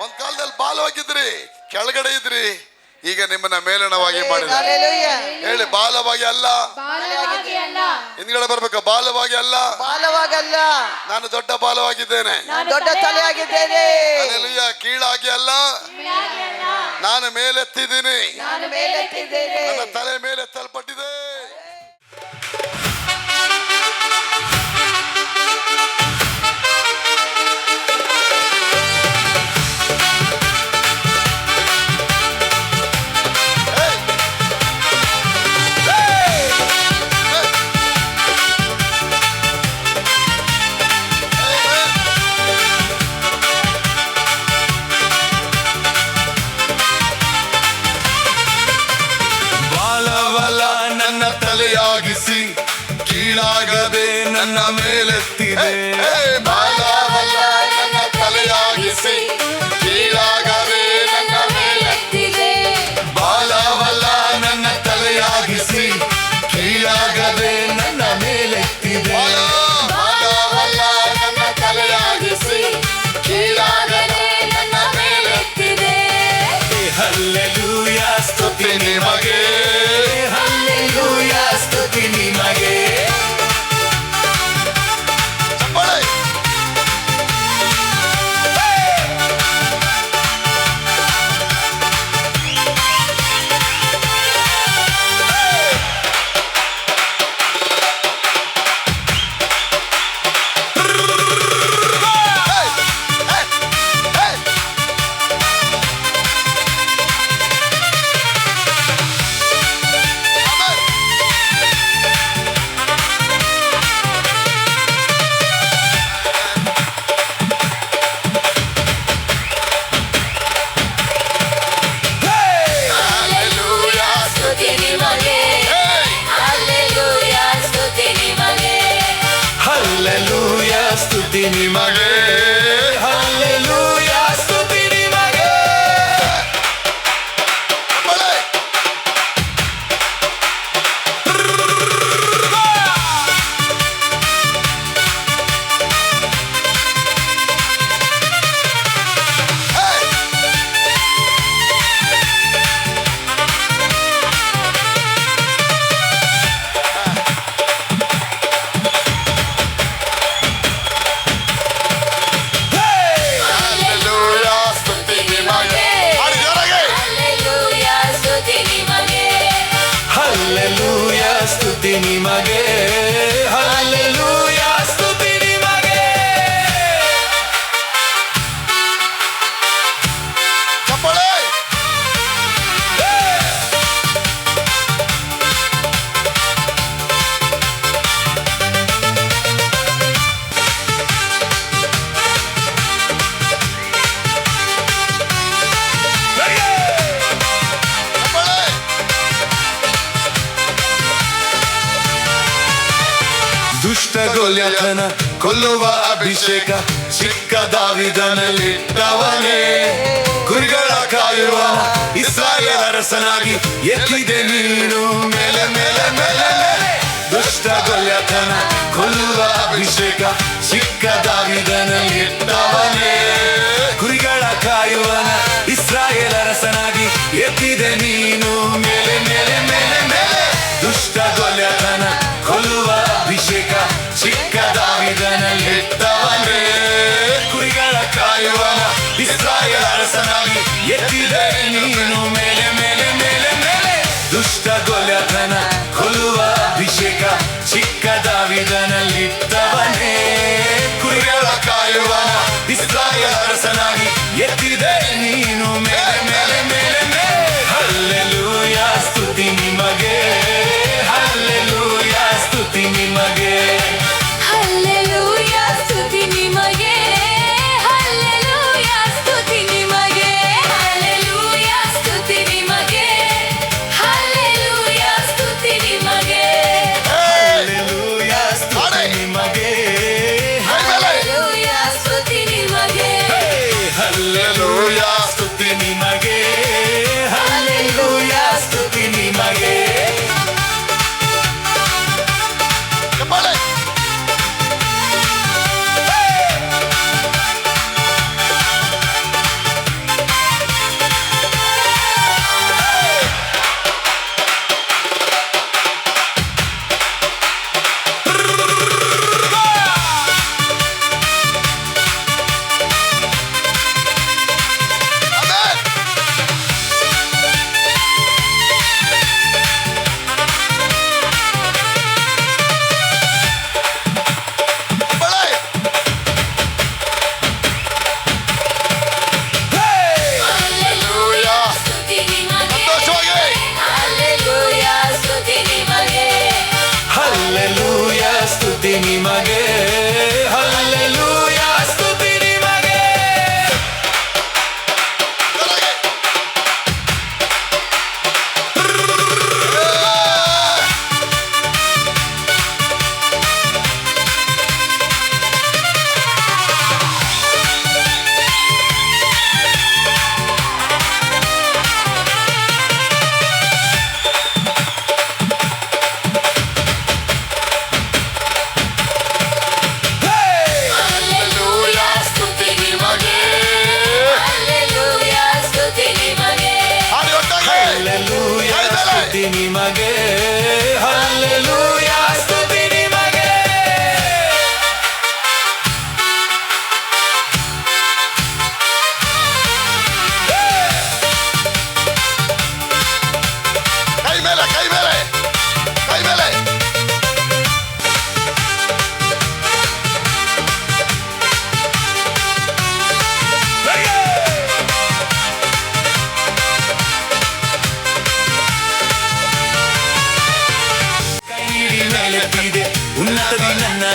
ಒಂದ್ ಕಾಲದಲ್ಲಿ ಬಾಲವಾಗಿದ್ರಿ, ಕೆಳಗಡೆ ಇದ್ರಿ, ಈಗ ನಿಮ್ಮನ್ನ ಮೇಲಣವಾಗಿ ಮಾಡಿದ್ದಾರೆ. ಹೇಳಿ, ಬಾಲವಾಗಿ ಅಲ್ಲ, ಹಿಂದ್ಗಡೆ ಬರ್ಬೇಕು. ಬಾಲವಾಗಿ ಅಲ್ಲ, ನಾನು ದೊಡ್ಡ ಬಾಲವಾಗಿದ್ದೇನೆ, ದೊಡ್ಡ ತಲೆಯಾಗಿದ್ದೇನೆ. ಹಲ್ಲೆಲೂಯಾ. ಕೀಳಾಗಿ ಅಲ್ಲ, ನಾನು ಮೇಲೆತ್ತಿದ್ದೀನಿ, ನನ್ನ ತಲೆ ಮೇಲೆತ್ತಲ್ಪಟ್ಟಿದೆ. ತಲೆಯಾಗಿಸಿ ಕೀಳಾಗದೆ ನನ್ನ ಮೇಲೆತ್ತಿದೆ. ಬಾಲವಲ್ಲ ನನ್ನ ತಲೆಯಾಗಿಸಿ ಕೀಳಾಗದೆ ನನ್ನ ಮೇಲೆತ್ತಿದೆ. ಬಾಲವಲ್ಲ ನನ್ನ ತಲೆಯಾಗಿಸಿ ಕೀಳಾಗದೆ ನನ್ನ ಮೇಲೆತ್ತಿದೆ. ಬಾಲವಲ್ಲ ನನ್ನ ತಲೆಯಾಗಿಸಿ ಕೀಳಾಗದೆ ನನ್ನ ಮೇಲೆತ್ತಿದೆ. ಹಲ್ಲೆಲೂಯಾ, ಸ್ತುತಿ ನಿಮಗೆ, ಹಲ್ಲೆಲೂಯಾ, ಸ್ತುತಿ ನಿಮಗೆ. ಸ್ತುತಿ ನಿಮಗೆ, ಹಲ್ಲೆಲೂಯಾ, ಸ್ತುತಿ ನಿಮಗೆ. ಸ್ತುತಿ ನಿಮಗೆ, ಹಲ್ಲೆಲೂಯಾ, ಸ್ತುತಿ ನಿಮಗೆ. ಚಪ್ಪಾಳೆ. ದುಷ್ಟ ಗೊಲ್ಯಾತನ ಕೊಲ್ಲುವ ಅಭಿಷೇಕ ಚಿಕ್ಕ ದಾವೀದನಲ್ಲಿಟ್ಟವನೇ. ಕುರಿಗಳ ಕಾಯುವ ಇಸ್ರಾಯೇಲ್ ಅರಸನಾಗಿ ಎತ್ತಿದೆ ನೀನು ಮೇಲೆ ಮೇಲೆ ಮೇಲೆ. ದುಷ್ಟ ಗೊಲ್ಯಾತನ ಕೊಲ್ಲುವ ಅಭಿಷೇಕ ಚಿಕ್ಕ ದಾವೀದನಲ್ಲಿಟ್ಟವನೇ. ಕುರಿಗಳ ಕಾಯುವನ ಇಸ್ರಾಯೇಲ್ ಅರಸನಾಗಿ ಎತ್ತಿದೆ ನೀನು ಮೇಲೆ ಮೇಲೆ ಮೇಲೆ ಮೇಲೆ. ದುಷ್ಟ ಗೊಲ್ಯಾತನ ಕೊಲ್ಲುವ ಅಭಿಷೇಕ ಚಿಕ್ಕ ದಾವೀದನಲ್ಲಿಟ್ಟವನೇ. ಕುರಿಗಳ ಕಾಯುವನ ಇಸ್ರಾಯೇಲ್ ಅರಸನಾಗಿ ಎತ್ತಿದೆ ನೀನು ಮೇಲೆ ಮೇಲೆ ಮೇಲೆ ಮೇಲೆ. ದುಷ್ಟ ಗೊಲ್ಯಾತನ ಕೊಲ್ಲುವ ಅಭಿಷೇಕ ಚಿಕ್ಕ ದಾವೀದನಲ್ಲಿಟ್ಟವನೇ. ಕುರಿಗಳ ಕಾಯುವನ ಇಸ್ರಾಯೇಲ್ ಅರಸನಾಗಿ ಎತ್ತಿದೆ ನೀನು ಮೇಲೆ ಮೇಲೆ ಮೇಲೆ ಮೇಲೆ. ಹಲ್ಲೆಲೂಯಾ, ಸ್ತುತಿ ನಿಮಗೆ, ಹಲ್ಲೆಲೂಯಾ, ಸ್ತುತಿ ನಿಮಗೆ, ಹಲ್ಲೆಲೂಯಾ, ಸ್ತುತಿ ನಿಮಗೆ, ಹಲ್ಲೆಲೂಯಾ, ಸ್ತುತಿ ನಿಮಗೆ, ಹಲ್ಲೆಲೂಯಾ, ಸ್ತುತಿ ನಿಮಗೆ, ಹಲ್ಲೆಲೂಯಾ, ಸ್ತುತಿ ನಿಮಗೆ, ಹಲ್ಲೆಲೂಯಾ, ಸ್ತುತಿ ನಿಮಗೆ, ಹಲ್ಲೆಲೂಯಾ, ಸ್ತುತಿ ನಿಮಗೆ, ಹಲ್ಲೆಲೂಯಾ, ಸ್ತುತಿ ನಿಮಗೆ, ಹಲ್ಲೆಲೂಯಾ, ಸ್ತುತಿ ನಿಮಗೆ.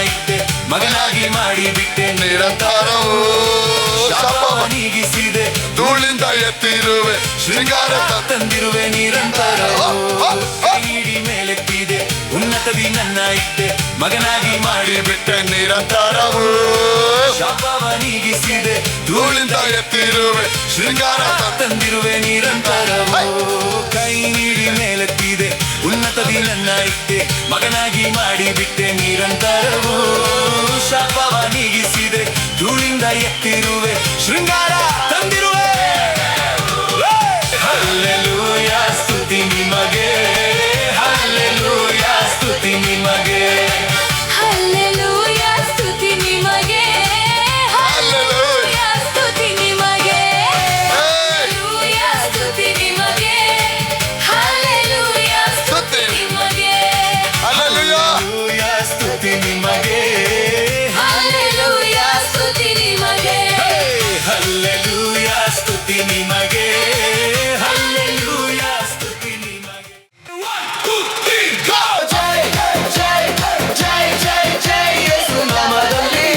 ಇಟ್ಟೆ, ಮಗನಾಗಿ ಮಾಡಿಬಿಟ್ಟೆ ನಿರಂತರವೂ ಶಾಪವ ನೀಗಿಸಿದೆ, ಧೂಳಿಂದ ಎತ್ತಿರುವೆ ಶೃಂಗಾರ ತಂದಿರುವೆ ನಿರಂತರವೂ. ಕೈ ಹಿಡಿ ಮೇಲೆತ್ತಿದೆ, ಉನ್ನತದಿ ನನ್ನ ಇಟ್ಟೆ, ಮಗನಾಗಿ ಮಾಡಿಬಿಟ್ಟೆ ನಿರಂತರವೂ ಶಾಪವ ನೀಗಿಸಿದೆ, ಧೂಳಿಂದ ಎತ್ತಿರುವೆ ಶೃಂಗಾರ ತಂದಿರುವೆ ನಿರಂತರವೂ. ಕೈ ನೀಡಿ ಮೇಲೆತ್ತಿದೆ, ಉನ್ನತದಿ ನನ್ನ ಇಟ್ಟೆ, ಮಗನಾಗಿ ಮಾಡಿಬಿಟ್ಟೆ ನಿರಂತರವೂ ಶಾಪವ ನೀಗಿಸಿದೆ, ಧೂಳಿಂದ ಎತ್ತಿರುವೆ ಶೃಂಗಾರ ತಂದಿರುವೆ. ಹಲ್ಲೆಲೂಯಾ ಸ್ತುತಿ ನಿಮಗೆ, ಹಲ್ಲೆಲೂಯಾ ಸ್ತುತಿ ನಿಮಗೆ, ಹಲ್ಲೆಲೂಯಾ ಸ್ತುತಿ ನಿಮಗೆ, ಹಲ್ಲೆಲೂಯಾ ಸ್ತುತಿ ನಿಮಗೆ, ಹಲ್ಲೆಲೂಯಾ ಸ್ತುತಿ ನಿಮಗೆ, ಹಲ್ಲೆಲೂಯಾ ಸ್ತುತಿ ನಿಮಗೆ, ಹಲ್ಲೆಲೂಯಾ ಸ್ತುತಿ ನಿಮಗೆ, ಹಲ್ಲೆಲೂಯಾ ಸ್ತುತಿ ನಿಮಗೆ, ಹಲ್ಲೆಲೂಯಾ ಸ್ತುತಿ ನಿಮಗೆ, ಹಲ್ಲೆಲೂಯಾ ಸ್ತುತಿ ನಿಮಗೆ. 1 2 3 ಗೋ. ಜೈ ಜೈ ಜೈ ಜೈ ಜೈ ಯೇಸು ನಾಮದಲ್ಲಿ,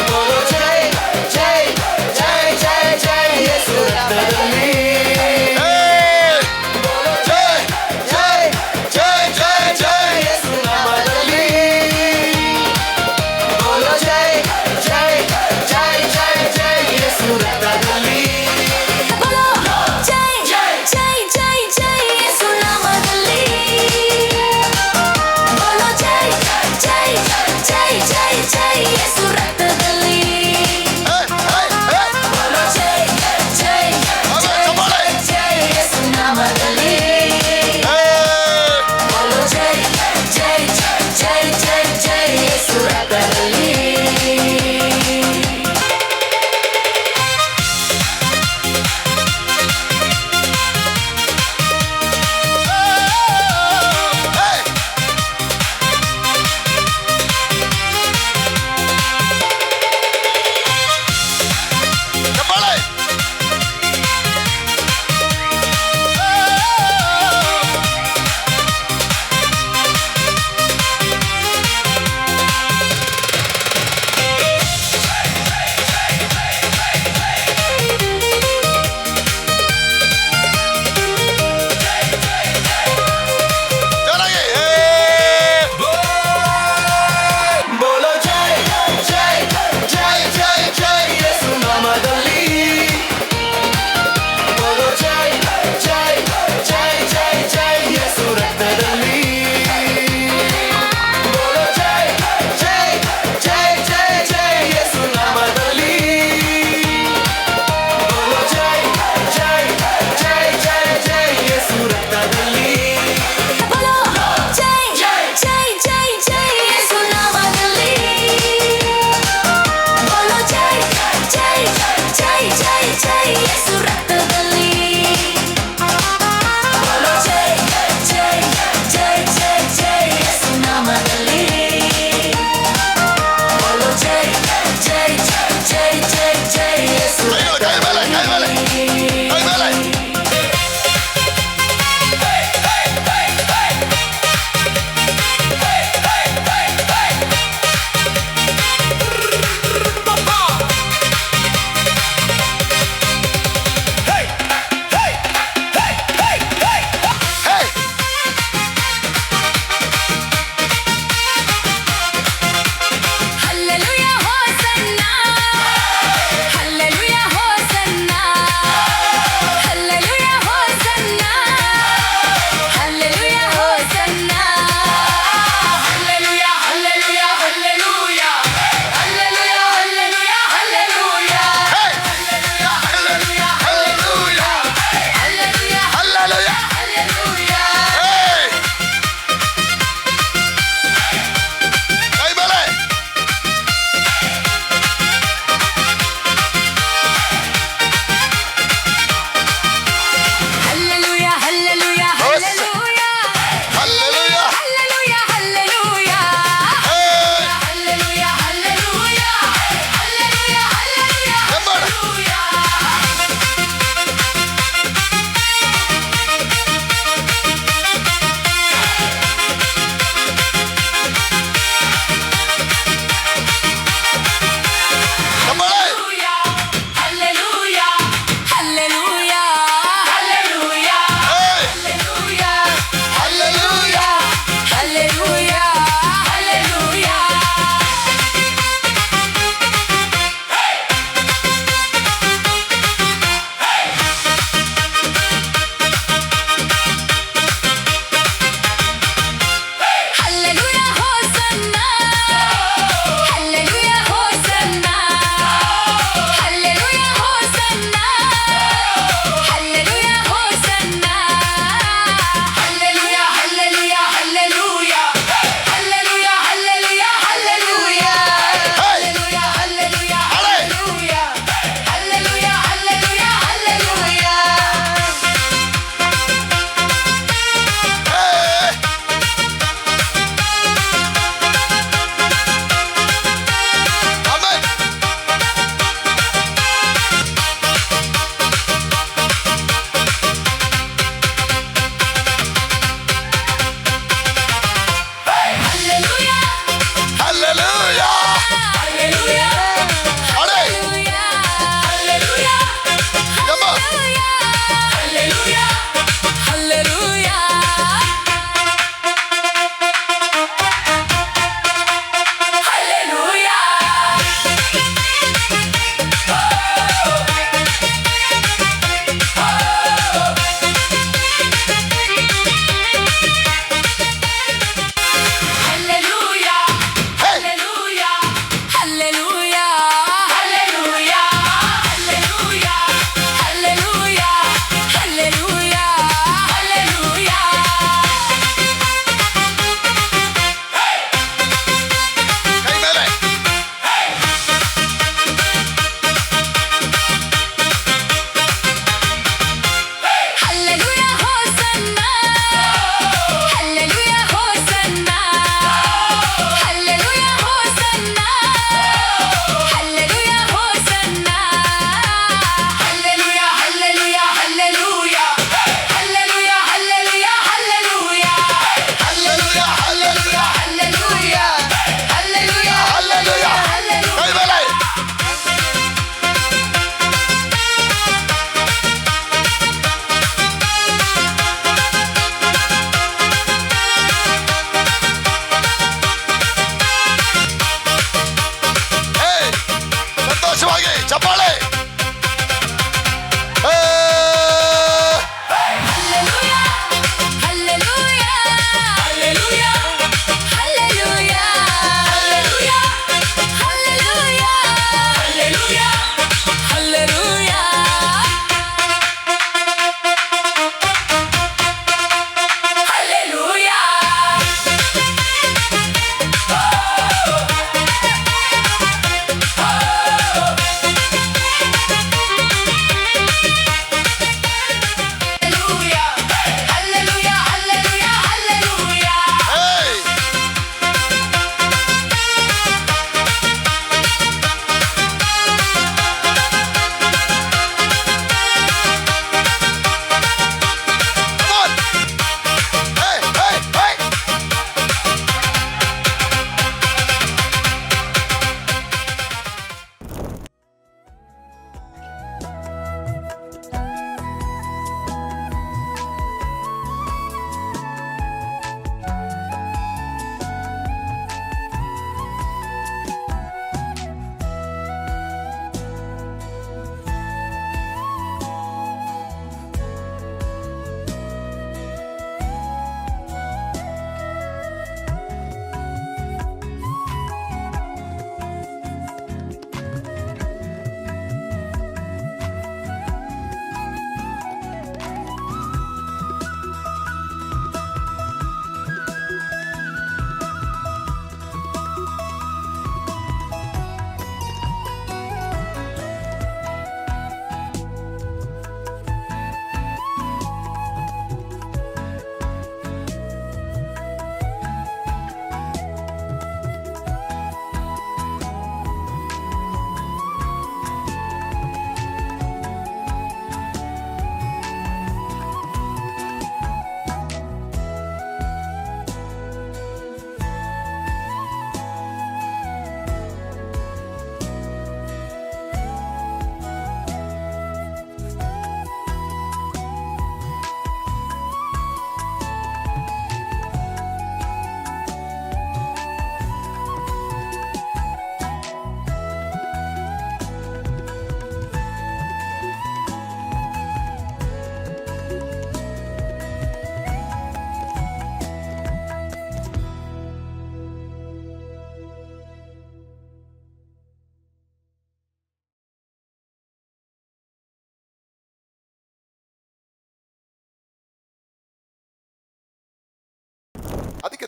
ಬೋಲೋ ಜೈ ಜೈ ಜೈ ಜೈ ಜೈ ಯೇಸು ರಕ್ತದಲ್ಲಿ, ಬೋಲೋ ಜೈ ಜೈ ಜೈ ಜೈ ಜೈ ಯೇಸು ನಾಮದಲ್ಲಿ, ಬೋಲೋ ಜೈ ಜೈ ಜೈ ಜೈ ಜೈ ಯೇಸು ರಕ್ತದಲ್ಲಿ. ಬೋಲೋ ಜೈ ಜೈ ಜೈ ಜೈ ಜೈ ಯೇಸು ನಾಮದಲ್ಲಿ, ಬೋಲೋ ಜೈ ಜೈ ಜೈ ಜೈ ಜೈ ಯೇಸು ರಕ್ತದಲ್ಲಿ, ಬೋಲೋ ಜೈ ಜೈ ಜೈ ಜೈ ಯೇಸು ನಾಮದಲ್ಲಿ, ಬೋಲೋ ಜೈ ಜೈ ಜೈ ಜೈ ಜೈ ಯೇಸು ರಕ್ತದಲ್ಲಿ. ಬೋಲೋ ಜೈ ಜೈ ಜೈ ಜೈ ಜೈ ಯೇಸು ನಾಮದಲ್ಲಿ, ಬೋಲೋ ಜೈ ಜೈ ಜೈ ಜೈ ಜೈ ಯೇಸು ರಕ್ತದಲ್ಲಿ, ಬೋಲೋ ಜೈ ಜೈ ಜೈ ಜೈ ಜೈ ಯೇಸು ನಾಮದಲ್ಲಿ, ಬೋಲೋ ಜೈ ಜೈ ಜೈ ಜೈ ಜೈ ಯೇಸು ರಕ್ತದಲ್ಲಿ. ಬೋಲೋ ಜೈ ಜೈ ಜೈ ಜೈ ಯೇಸು ನಾಮದಲ್ಲಿ, ಬೋಲೋ ಜೈ ಜೈ ಜೈ ಜೈ ಜೈ ಯೇಸು ರಕ್ತದಲ್ಲಿ, ಬೋಲೋ ಜೈ ಜೈ ಜೈ ಜೈ ಜೈ ಯೇಸು ನಾಮದಲ್ಲಿ, ಬೋಲೋ ಜೈ ಜೈ ಜೈ ಜೈ ಜೈ ಯೇಸು ಕೈ ಮೇಲೆ ಕೈ ಮೇಲೆ ಕೈ ಮೇಲೆ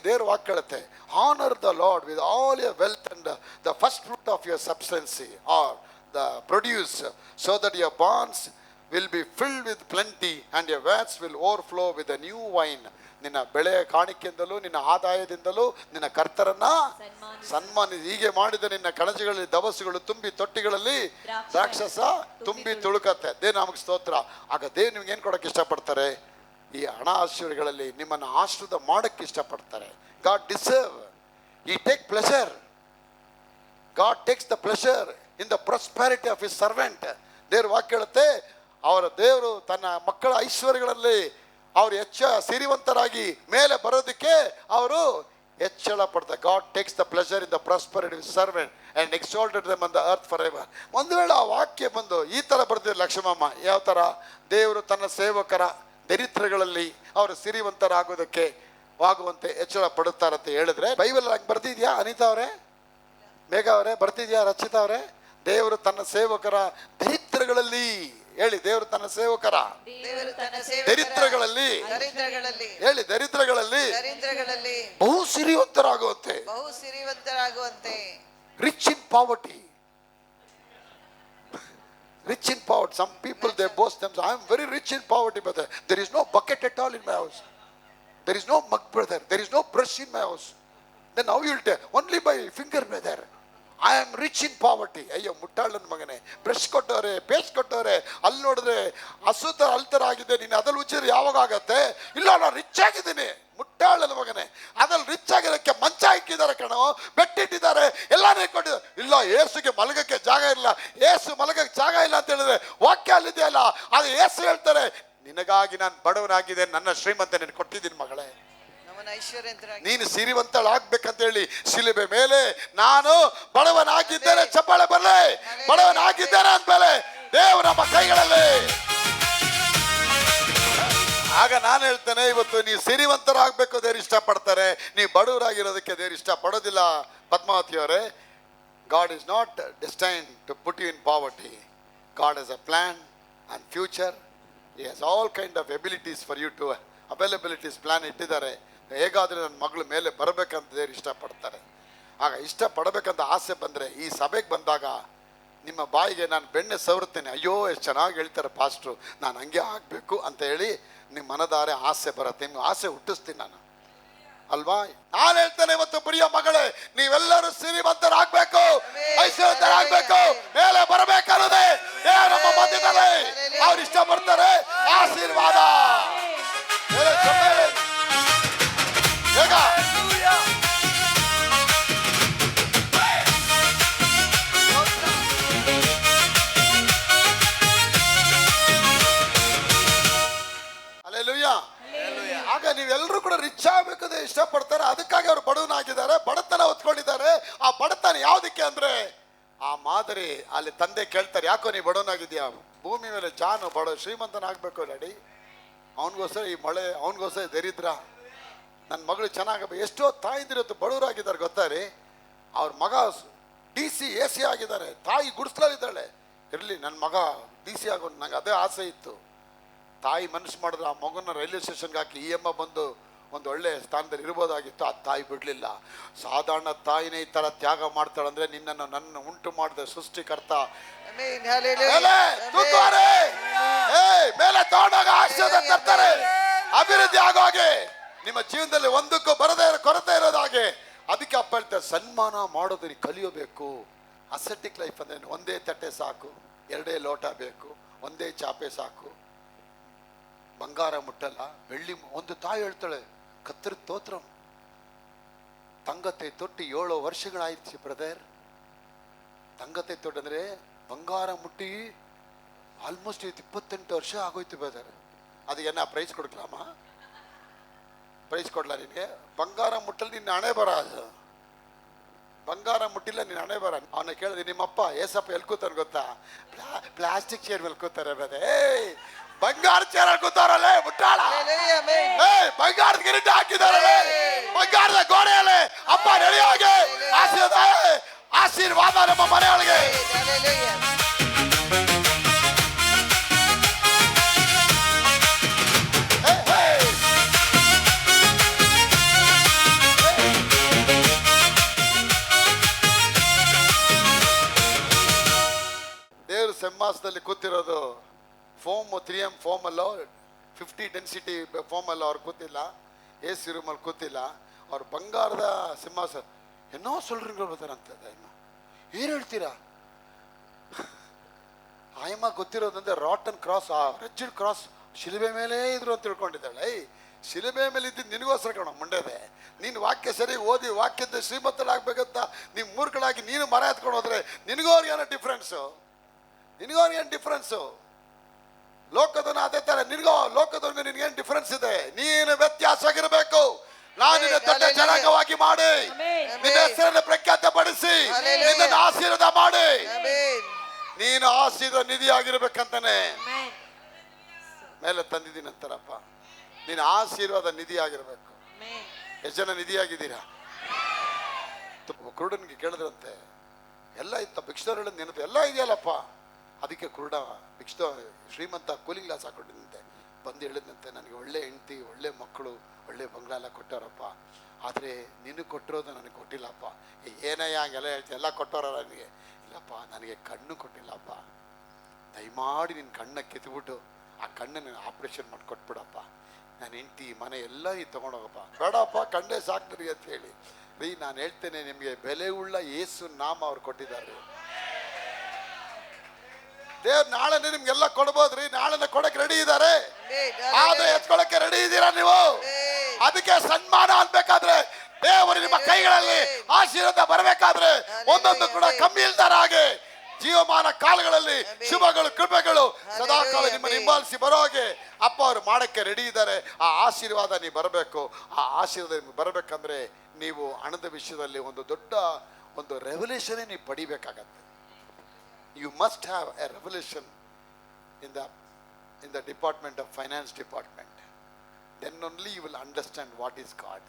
ದೇವ್ರ ವಾಕ್ಯ ಹೇಳುತ್ತೆ, honour the Lord with all your wealth and the first fruit of your substance or the produce so that your barns will be filled with plenty and your vats will overflow with a new wine. ನಿನ್ನ ಬೆಳೆಯ ಕಾಣಿಕೆಯಿಂದಲೂ ನಿನ್ನ ಆದಾಯದಿಂದಲೂ ನಿನ್ನ ಕರ್ತರನ್ನ ಸನ್ಮಾನಿಸಿ. ಹೀಗೆ ಮಾಡಿದ ನಿನ್ನ ಕಣಜಗಳಲ್ಲಿ ದವಸುಗಳು ತುಂಬಿ, ತೊಟ್ಟಿಗಳಲ್ಲಿ ದ್ರಾಕ್ಷಸ ತುಂಬಿ ತುಳುಕತ್ತೆ. ದೇವ್ ನಮಗೆ ಸ್ತೋತ್ರ. ಆಗ ದೇವ್ ನಿಮ್ಗೆ ಏನು ಕೊಡೋಕ್ಕೆ ಇಷ್ಟಪಡ್ತಾರೆ? ಈ ಹಣ ಆಶ್ಚರ್ಯಗಳಲ್ಲಿ ನಿಮ್ಮನ್ನು ಆಶ್ರಿತ ಮಾಡೋಕ್ಕೆ ಇಷ್ಟಪಡ್ತಾರೆ. ಗಾಡ್ ಡಿಸರ್ವ್, ಈ take pleasure, god takes the pleasure in the prosperity of his servant. ದೇವ್ರ ವಾಕ್ಯ ಹೇಳುತ್ತೆ, ಅವರ ದೇವರು ತನ್ನ ಮಕ್ಕಳ ಐಶ್ವರ್ಯಗಳಲ್ಲಿ ಅವರು ಸಿರಿವಂತರಾಗಿ ಮೇಲೆ ಬರೋದಕ್ಕೆ ಅವರು ಹೆಚ್ಚಳ ಪಡ್ತಾರೆ. God takes the pleasure in the prosperity of servant and exalted them on the earth for ever. ಒಂದು ವೇಳೆ ಆ ವಾಕ್ಯ ಬಂದು ಈ ಥರ ಬರ್ದಿದ್ರು ಲಕ್ಷ್ಮಮ್ಮ, ಯಾವ ಥರ ದೇವರು ತನ್ನ ಸೇವಕರ ದರಿದ್ರಗಳಲ್ಲಿ ಅವರು ಸಿರಿವಂತರಾಗೋದಕ್ಕೆ ಆಗುವಂತೆ ಹೆಚ್ಚಳ ಪಡುತ್ತಾರಂತ ಹೇಳಿದ್ರೆ ಬೈಬಲ್ ಆಗಿ ಬರ್ತಿದ್ಯಾ? ಅನಿತಾ ಅವರೇ, ಮೇಘ ಅವರೇ, ಬರ್ತಿದ್ಯಾ? ರಚಿತಾ ಅವರೇ, ದೇವರು ತನ್ನ ಸೇವಕರ ದರಿದ್ರಗಳಲ್ಲಿ ಹೇಳಿ, ದೇವರು ತನ್ನ ಸೇವಕರ ದರಿದ್ರಗಳಲ್ಲಿ ಹೇಳಿ, ದರಿದ್ರಗಳಲ್ಲಿ ಬಹು ಸಿರಿವಂತರಾಗುವಂತೆ, rich in poverty. Rich in poverty. Some people they boast themselves, I am very rich in poverty, brother. There is no bucket at all in my house. There is no mug, brother. There is no brush in my house. Then how you will tell? Only by finger, brother. I am rich in poverty. ಅಯ್ಯೋ ಮುಟ್ಟಾಳನ ಮಗನೇ, brush ಕೊಟ್ಟವ್ರೆ, paste ಕೊಟ್ಟವ್ರೆ, ಅಲ್ಲಿ ನೋಡಿದ್ರೆ ಅಸುತರ ಅಲ್ತರ ಆಗಿದೆ, ನೀನು ಅದಲ್ಲಿ ಉಚ್ಚಿದ್ರೆ ಯಾವಾಗ ಆಗತ್ತೆ? ಇಲ್ಲ, ನಾನು ರಿಚ್ ಆಗಿದ್ದೀನಿ. ಮುಟ್ಟಾಳನ ಮಗನೇ, ಅದಲ್ಲಿ ರಿಚ್ ಆಗಿರೋಕ್ಕೆ ಮಂಚ ಇಕ್ಕಿದ್ದಾರೆ ಕಣೋ, ಬೆಟ್ಟಿಟ್ಟಿದ್ದಾರೆ, ಎಲ್ಲಾನೇ ಕೊಟ್ಟಿದ್ದಾರೆ. ಇಲ್ಲ, ಏಸುಗೆ ಮಲಗಕ್ಕೆ ಜಾಗ ಇಲ್ಲ, ಏಸು ಮಲಗಕ್ಕೆ ಜಾಗ ಇಲ್ಲ ಅಂತ ಹೇಳಿದ್ರೆ ವಾಕ್ಯ ಅಲ್ಲಿದೆಯಲ್ಲ, ಅದು ಏಸು ಹೇಳ್ತಾರೆ, ನಿನಗಾಗಿ ನಾನು ಬಡವನಾಗಿದ್ದೇನೆ, ನನ್ನ ಶ್ರೀಮಂತ ನೀನು ಕೊಟ್ಟಿದ್ದೀನಿ ಮಗಳೇ, ನೀನು ಸಿರಿವಂತಳಾಗ್ಬೇಕಂತ ಹೇಳಿ ಶಿಲುಬೆ ಮೇಲೆ ನಾನು ಬಡವನಾಗಿದ್ದೇನೆ. ಚಪ್ಪಾಳೆ ಬರಲೇ, ಬಡವನಾಗಿದ್ದೇನೆ ಅಂದ್ಮೇಲೆ ದೇವರು ನಮ್ಮ ಕೈಗಳಲ್ಲಿ. ಆಗ ನಾನು ಹೇಳ್ತೇನೆ, ಇವತ್ತು ನೀವು ಸಿರಿವಂತರಾಗಬೇಕು ದೇವ್ರು ಇಷ್ಟಪಡ್ತಾರೆ, ನೀವು ಬಡವರಾಗಿರೋದಕ್ಕೆ ದೇವ್ರು ಇಷ್ಟಪಡೋದಿಲ್ಲ. ಪದ್ಮಾವತಿ ಅವರೇ, God is not destined to put you in poverty. God has a plan and future. He has all kind of abilities for you to availabilities plan ಇಟ್ಟಿದ್ದಾರೆ. ಹೇಗಾದರೆ ನನ್ನ ಮಗಳ ಮೇಲೆ ಬರಬೇಕಂತ ದೇವ್ರು ಇಷ್ಟಪಡ್ತಾರೆ. ಆಗ ಇಷ್ಟಪಡಬೇಕಂತ ಆಸೆ ಬಂದರೆ ಈ ಸಭೆಗೆ ಬಂದಾಗ ನಿಮ್ಮ ಬಾಯಿಗೆ ನಾನು ಬೆಣ್ಣೆ ಸವರುತ್ತೇನೆ, ಅಯ್ಯೋ ಎಷ್ಟು ಚೆನ್ನಾಗಿ ಹೇಳ್ತಾರೆ ಪಾಸ್ಟ್ರು, ನಾನು ಹಂಗೆ ಆಗಬೇಕು ಅಂತ ಹೇಳಿ ನಿಮ್ಮ ಮನದಾರೆ ಆಸೆ ಬರುತ್ತೆ, ನಿಮ್ಮ ಆಸೆ ಹುಟ್ಟಿಸ್ತೀನಿ ನಾನು ಅಲ್ವಾ? ನಾನು ಹೇಳ್ತೇನೆ, ಇವತ್ತು ಪ್ರಿಯ ಮಗಳೇ, ನೀವೆಲ್ಲರೂ ಸಿರಿವಂತರಾಗಬೇಕು, ಐಶ್ವರ್ಯವಂತರಾಗಬೇಕು, ಮೇಲೆ ಬರಬೇಕನ್ನೋದೇ ನಮ್ಮ ಮಧ್ಯದಲ್ಲಿ ಅವ್ರು ಇಷ್ಟಪಡ್ತಾರೆ. ಆಶೀರ್ವಾದ ಬೇಗ ಆಗ ನೀವೆಲ್ಲರೂ ಕೂಡ ರಿಚ್ ಆಗಬೇಕಂದ್ರೆ ಇಷ್ಟಪಡ್ತಾರೆ. ಅದಕ್ಕಾಗಿ ಅವರು ಬಡವನಾಗಿದ್ದಾರೆ, ಬಡತನ ಹೊತ್ಕೊಂಡಿದ್ದಾರೆ. ಆ ಬಡತನ ಯಾವುದಕ್ಕೆ ಅಂದ್ರೆ ಆ ಮಾದರಿ ಅಲ್ಲಿ ತಂದೆ ಕೇಳ್ತಾರೆ, ಯಾಕೋ ನೀವು ಬಡವನಾಗಿದ್ಯಾ? ಭೂಮಿ ಮೇಲೆ ಜಾನು ಬಡ ಶ್ರೀಮಂತನಾಗಬೇಕು ಡ್ಯಾಡಿ, ಅವನಿಗೋಸ್ಕರ ಈ ಮಳೆ, ಅವನಿಗೋಸ್ಕರ ದರಿದ್ರ, ನನ್ನ ಮಗಳು ಚೆನ್ನಾಗಬೇಕು. ಎಷ್ಟೋ ತಾಯಿದಿರತ್ತು ಬಡವರಾಗಿದ್ದಾರೆ ಗೊತ್ತಾ ರೀ? ಅವ್ರ ಮಗ DC AC ಆಗಿದ್ದಾರೆ, ತಾಯಿ ಗುಡಿಸ್ಲಲ್ಲಿದ್ದಾಳೆ. ಇರಲಿ, ನನ್ನ ಮಗ DC ಆಗೋ, ನಂಗೆ ಅದೇ ಆಸೆ ಇತ್ತು. ತಾಯಿ ಮನಸ್ಸು ಮಾಡಿದ್ರೆ ಆ ಮಗನ ರೈಲ್ವೆ ಸ್ಟೇಷನ್ಗೆ ಹಾಕಿ EMI ಬಂದು ಒಂದು ಒಳ್ಳೆ ಸ್ಥಾನದಲ್ಲಿ ಇರ್ಬೋದಾಗಿತ್ತು. ಆ ತಾಯಿ ಬಿಡಲಿಲ್ಲ. ಸಾಧಾರಣ ತಾಯಿನೇ ಈ ಥರ ತ್ಯಾಗ ಮಾಡ್ತಾಳಂದ್ರೆ ನಿನ್ನನ್ನು ನನ್ನ ಉಂಟು ಮಾಡಿದ ಸೃಷ್ಟಿಕರ್ತ ಮೇಲೆ ತಗೊಂಡಾಗ ಆಶೀರ್ವಾದ ತರ್ತಾರೆ. ಅಭಿವೃದ್ಧಿ ಆಗೋ ಹಾಗೆ, ನಿಮ್ಮ ಜೀವನದಲ್ಲಿ ಒಂದಕ್ಕೂ ಬರದೇ ಕೊರತೆ ಇರೋದಾಗೆ. ಅದಕ್ಕೆ ಅಪ್ಪ ಹೇಳ್ತಾರೆ, ಸನ್ಮಾನ ಮಾಡೋದನ್ನ ಕಲಿಯಬೇಕು. ಅಸೆಟಿಕ್ ಲೈಫ್ ಅಂದ್ರೆ ಒಂದೇ ತಟ್ಟೆ ಸಾಕು, ಎರಡೇ ಲೋಟ ಬೇಕು, ಒಂದೇ ಚಾಪೆ ಸಾಕು, ಬಂಗಾರ ಮುಟ್ಟಲ್ಲ, ಬೆಳ್ಳಿ. ಒಂದು ತಾಯಿ ಹೇಳ್ತಾಳೆ, ಕತ್ತರಿ ತೋತ್ರಂ ತಂಗತೆ ತೊಟ್ಟಿ 7 ವರ್ಷಗಳಾಯ್ತು ಬ್ರದರ್. ತಂಗತೆ ತೊಟ್ಟು ಅಂದ್ರೆ ಬಂಗಾರ ಮುಟ್ಟಿ ಆಲ್ಮೋಸ್ಟ್ 28 ವರ್ಷ ಆಗೋಯ್ತು ಬ್ರದರ್. ಅದಕ್ಕೆ ನಾ ಪ್ರೈಸ್ ಕೊಡ್ಕಲಾಮ? ಪ್ರೈಸ್ ಕೊಡ್ಲಾ ನಿನಗೆ? ಬಂಗಾರ ಮುಟ್ಟಲ್ಲಿ ನಿನ್ನ ಹಣೆ ಬರ, ಅದು ಬಂಗಾರ ಮುಟ್ಟಿಲ್ಲ ನಿನ್ನ ಹಣೆ ಬರ. ಅವನ ಕೇಳಿದೆ, ನಿಮ್ಮಪ್ಪ ಏಸಪ್ಪ ಎಲ್ಲಿ ಕೂತಾರ ಗೊತ್ತಾ? ಪ್ಲಾಸ್ಟಿಕ್ ಚೇರ್ ಮೇಲೆ ಕೂತಾರೆ ಬ್ರದರ್. ಬಂಗಾರ ಚೇರ್ ಕೂತಾರಲ್ಲೇ ಮುಟ್ಟಾಳ, ಬಂಗಾರದ ಗಿರಿಟ ಹಾಕಿದಾರಲ್ಲೇ, ಬಂಗಾರದ ಗೋಡೆಯಲ್ಲೇ. ಅಪ್ಪ ನಡೆಯೋಗೆ ಆಶೀರ್ವಾದ ನಮ್ಮ ಮನೆಯೊಳಗೆ. ಭಾರತದಲ್ಲಿ ಕೂತಿರೋದು ಫೋಮ್ 3M ಫೋಮ್ ಅಲ್ಲೋ 50 ಡೆನ್ಸಿಟಿ ಫೋಮ್ ಅಲ್ಲೋ ಅವ್ರು ಕೂತಿಲ್ಲ, AC ರೂಮಲ್ಲಿ ಕೂತಿಲ್ಲ, ಅವ್ರು ಬಂಗಾರದ ಸಿಂಹಾಸನ ಏನೋ ಸೊಲ್ರಿಂಗಳು ಬರ್ತಾರಂತದ. ಏನು ಹೇಳ್ತೀರಾ? ಆಯಮ್ಮ ಗೊತ್ತಿರೋದಂದ್ರೆ ರಾಟನ್ ಕ್ರಾಸ್, ಆ ರೆಜ್ಜಿಡ್ ಕ್ರಾಸ್ ಶಿಲುಬೆ ಮೇಲೆ ಇದ್ರು ಅಂತ ತಿಳ್ಕೊಂಡಿದ್ದಾಳೆ. ಶಿಲುಬೆ ಮೇಲೆ ಇದ್ದಿದ್ದು ನಿನಗೋಸ್ಕರ ಕಣ ಮಂಡ್ಯದೆ. ನೀನು ವಾಕ್ಯ ಸರಿ ಓದಿ ವಾಕ್ಯದ ಶ್ರೀಮಂತರಾಗಬೇಕಂತ ನೀವು ಮೂರ್ಖಳಾಗಿ ನೀನು ಮರ ಎತ್ಕೊಂಡು ಹೋದ್ರೆ ನಿನಗೋರ್ಗೇನೋ ಡಿಫ್ರೆನ್ಸು, ನಿನಗೋರ್ಗೇನು ಡಿಫ್ರೆನ್ಸು? ಲೋಕದನ್ನ ಅದೇ ತರ ಲೋಕದವ್ರಿಗೆ ನಿನಗೇನು ಡಿಫ್ರೆನ್ಸ್ ಇದೆ? ನೀನು ವ್ಯತ್ಯಾಸ ಆಗಿರಬೇಕು. ನಾನು ನಿನ್ನ ದೊಡ್ಡ ಜನಾಂಗವಾಗಿ ಮಾಡಿ, ನಿನ್ನ ಹೆಸರನ್ನು ಪ್ರಖ್ಯಾತ ಪಡಿಸಿ, ನಿನ್ನನ್ನು ಆಶೀರ್ವಾದ ಮಾಡಿ, ನೀನು ಆಶೀರ್ವಾದ ನಿಧಿ ಆಗಿರ್ಬೇಕಂತಾನೆ ಮೇಲೆ ತಂದಿದ್ದೀನಿ ಅಂತಾರಪ್ಪ. ನೀನು ಆಶೀರ್ವಾದ ನಿಧಿ ಆಗಿರ್ಬೇಕು. ಎಷ್ಟು ಜನ ನಿಧಿ ಆಗಿದ್ದೀರಾ? ಕುರುಡನಿಗೆ ಕೇಳಿದ್ರಂತೆ, ಎಲ್ಲ ಇತ್ತ ಭಿಕ್ಷದವ್ರು ಹೇಳಿದ್ ನೆನಪು ಎಲ್ಲ ಇದೆಯಲ್ಲಪ್ಪ. ಅದಕ್ಕೆ ಕುರುಡ ಶ್ರೀಮಂತ ಕೂಲಿಂಗ್ ಗ್ಲಾಸ್ ಹಾಕೊಂಡಿದ್ದಂತೆ. ಬಂದು ಹೇಳಿದಂತೆ, ನನಗೆ ಒಳ್ಳೆ ಹೆಂಡತಿ, ಒಳ್ಳೆ ಮಕ್ಕಳು, ಒಳ್ಳೆ ಬಂಗ್ಲಾ ಎಲ್ಲ ಕೊಟ್ಟಾರಪ್ಪ, ಆದರೆ ನಿನಗೆ ಕೊಟ್ಟಿರೋದು ನನಗೆ ಕೊಟ್ಟಿಲ್ಲಪ್ಪ. ಏನಯ್ಯ ಹಂಗೆಲ್ಲ ಹೇಳ್ತೀನಿ, ಎಲ್ಲ ಕೊಟ್ಟೋರ ನನಗೆ. ಇಲ್ಲಪ್ಪ, ನನಗೆ ಕಣ್ಣು ಕೊಟ್ಟಿಲ್ಲಪ್ಪ, ದಯಮಾಡಿ ನಿನ್ನ ಕಣ್ಣ ಕಿತ್ಬಿಟ್ಟು ಆ ಕಣ್ಣನ್ನು ಆಪ್ರೇಷನ್ ಮಾಡಿ ಕೊಟ್ಬಿಡಪ್ಪ. ನಾನು ಹೆಂಡತಿ ಮನೆ ಎಲ್ಲ ನೀನು ತೊಗೊಂಡೋಗಪ್ಪ. ಬೇಡಪ್ಪ, ಕಣ್ಣೇ ಸಾಕು ನನಗೆ ಅಂತ ಹೇಳಿ. ರೀ, ನಾನು ಹೇಳ್ತೇನೆ ನಿಮಗೆ, ಬೆಲೆ ಉಳ್ಳ ಯೇಸು ನಾಮ ಅವ್ರು ಕೊಟ್ಟಿದ್ದಾರೆ. ದೇವ್ರು ನಾಳೆ ನಿಮ್ಗೆಲ್ಲ ಕೊಡ್ಬೋದ್ರಿ, ನಾಳೆ ಕೊಡಕ್ಕೆ ರೆಡಿ ಇದ್ದಾರೆ, ಆದ್ರೆ ಎತ್ಕೊಳಕ್ಕೆ ರೆಡಿ ಇದ್ದೀರಾ ನೀವು? ಅದಕ್ಕೆ ಸನ್ಮಾನ ಅನ್ಬೇಕಾದ್ರೆ, ದೇವರು ನಿಮ್ಮ ಕೈಗಳಲ್ಲಿ ಆಶೀರ್ವಾದ ಬರಬೇಕಾದ್ರೆ ಒಂದೊಂದು ಕೂಡ ಕಮ್ಮಿ ಇಲ್ದಾರ ಹಾಗೆ ಜೀವಮಾನ ಕಾಲಗಳಲ್ಲಿ ಶುಭಗಳು ಕೃಪೆಗಳು ಸದಾಕಾಲ ನಿಮ್ಮ ಹಿಂಬಾಲಿಸಿ ಬರೋ ಹಾಗೆ ಅಪ್ಪ ಅವರು ಮಾಡಕ್ಕೆ ರೆಡಿ ಇದ್ದಾರೆ. ಆ ಆಶೀರ್ವಾದ ನೀವು ಬರಬೇಕು. ಆ ಆಶೀರ್ವಾದ ನಿಮ್ಗೆ ಬರಬೇಕಂದ್ರೆ ನೀವು ಹಣದ ವಿಷಯದಲ್ಲಿ ಒಂದು ದೊಡ್ಡ ಒಂದು ರೆವಲ್ಯೂಷನ್ ನೀವು ಪಡಿಬೇಕಾಗತ್ತೆ. You must have a revelation in the department of finance department. Then only you will understand what is God.